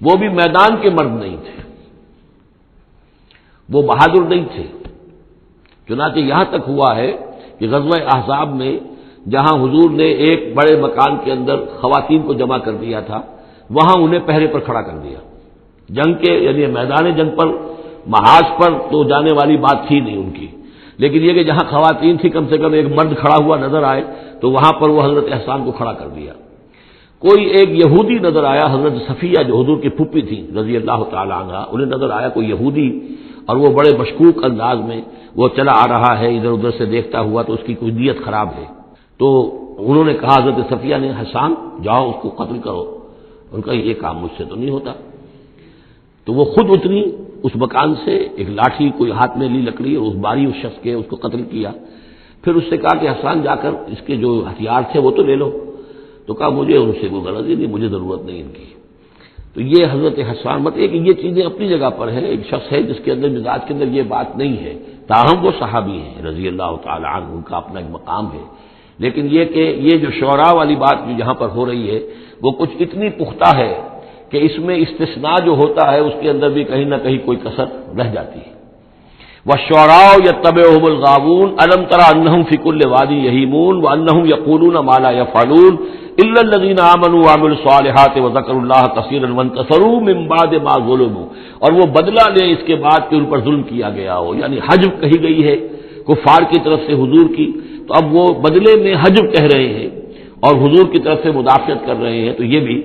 وہ بھی میدان کے مرد نہیں تھے، وہ بہادر نہیں تھے۔ چنانچہ یہاں تک ہوا ہے کہ غزوہ احزاب میں جہاں حضور نے ایک بڑے مکان کے اندر خواتین کو جمع کر دیا تھا، وہاں انہیں پہرے پر کھڑا کر دیا، جنگ کے یعنی میدان جنگ پر محاذ پر تو جانے والی بات تھی نہیں ان کی، لیکن یہ کہ جہاں خواتین تھی کم سے کم ایک مرد کھڑا ہوا نظر آئے تو وہاں پر وہ حضرت احسان کو کھڑا کر دیا۔ کوئی ایک یہودی نظر آیا، حضرت صفیہ جو حضور کی پھوپھی تھی رضی اللہ تعالی عنہ، انہیں نظر آیا کوئی یہودی، اور وہ بڑے مشکوک انداز میں وہ چلا آ رہا ہے ادھر ادھر سے دیکھتا ہوا، تو اس کی کوئی نیت خراب ہے۔ تو انہوں نے کہا، حضرت صفیہ نے، حسان جاؤ اس کو قتل کرو۔ ان کا یہ کام مجھ سے تو نہیں ہوتا۔ تو وہ خود اتری اس مکان سے، ایک لاٹھی کوئی ہاتھ میں لی لکڑی، اور اس باری اس شخص کے، اس کو قتل کیا۔ پھر اس سے کہا کہ حسان جا کر اس کے جو ہتھیار تھے وہ تو لے لو۔ تو تو کہا مجھے ان سے کوئی غرض ہی نہیں، مجھے ضرورت نہیں ان کی۔ تو یہ حضرت حسان کہ یہ چیزیں اپنی جگہ پر ہیں، ایک شخص ہے جس کے اندر مزاج کے اندر یہ بات نہیں ہے، تاہم وہ صحابی ہیں رضی اللہ تعالی عنہ، ان کا اپنا ایک مقام ہے۔ لیکن یہ کہ یہ جو شعراء والی بات جو یہاں پر ہو رہی ہے وہ کچھ اتنی پختہ ہے کہ اس میں استثناء جو ہوتا ہے اس کے اندر بھی کہیں نہ کہیں کوئی کسر رہ جاتی ہے۔ وَالشُّعَرَاءُ يَتَّبِعُهُمُ الْغَاوُونَ أَلَمْ تَرَ أَنَّهُمْ فِي كُلِّ وَادٍ يَهِيمُونَ وَأَنَّهُمْ يَقُولُونَ مَا لَا يَفْعَلُونَ إِلَّا الَّذِينَ آمَنُوا وَعَمِلُوا الصَّالِحَاتِ وَذَكَرُوا اللَّهَ كَثِيرًا وَانتَصَرُوا مِن بَعْدِ مَا ظُلِمُوا، اور وہ بدلہ لے اس کے بعد کہ ان پر ظلم کیا گیا ہو، یعنی حجب کہی گئی ہے کفار کی طرف سے حضور کی، تو اب وہ بدلے میں حجب کہہ رہے ہیں اور حضور کی طرف سے مدافعت کر رہے ہیں۔ تو یہ بھی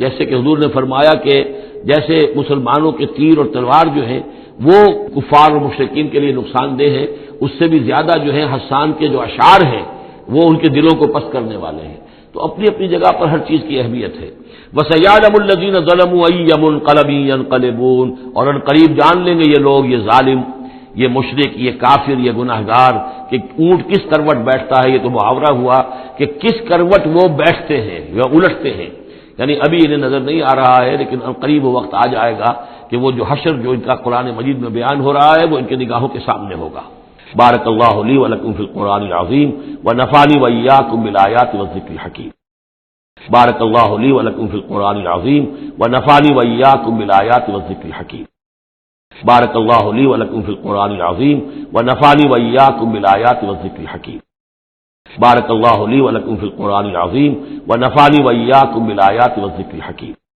جیسے کہ حضور نے فرمایا کہ جیسے مسلمانوں کے تیر اور تلوار جو ہیں وہ کفار اور مشرکین کے لیے نقصان دہ ہے، اس سے بھی زیادہ جو ہے حسان کے جو اشعار ہیں وہ ان کے دلوں کو پست کرنے والے ہیں۔ تو اپنی اپنی جگہ پر ہر چیز کی اہمیت ہے۔ وَسَيَعْلَمُ الَّذِينَ ظَلَمُوا أَيَّ مُنقَلَبٍ يَنقَلِبُونَ، اور ان قریب جان لیں گے یہ لوگ، یہ ظالم، یہ مشرک، یہ کافر، یہ گناہگار کہ اونٹ کس کروٹ بیٹھتا ہے۔ یہ تو محاورہ ہوا کہ کس کروٹ وہ بیٹھتے ہیں یا الٹتے ہیں، یعنی ابھی انہیں نظر نہیں آ رہا ہے لیکن قریب وہ وقت آ جائے گا کہ وہ جو حشر جو ان کا قرآن مجید میں بیان ہو رہا ہے وہ ان کی نگاہوں کے سامنے ہوگا۔ بارک اللہ لی و لکم فی القرآن العظیم ونفعنی وإیاکم بالآیات والذکر الحکیم۔ بارک اللہ لی و لکم فی القرآن العظیم ونفعنی وإیاکم بالآیات والذکر الحکیم۔ بارک اللہ لی و لکم فی القرآن العظیم ونفعنی وإیاکم بالآیات والذکر الحکیم۔ بارک اللہ لی و لکم فی القرآن العظیم ونفعنی وإیاکم بالآیات والذکر الحکیم۔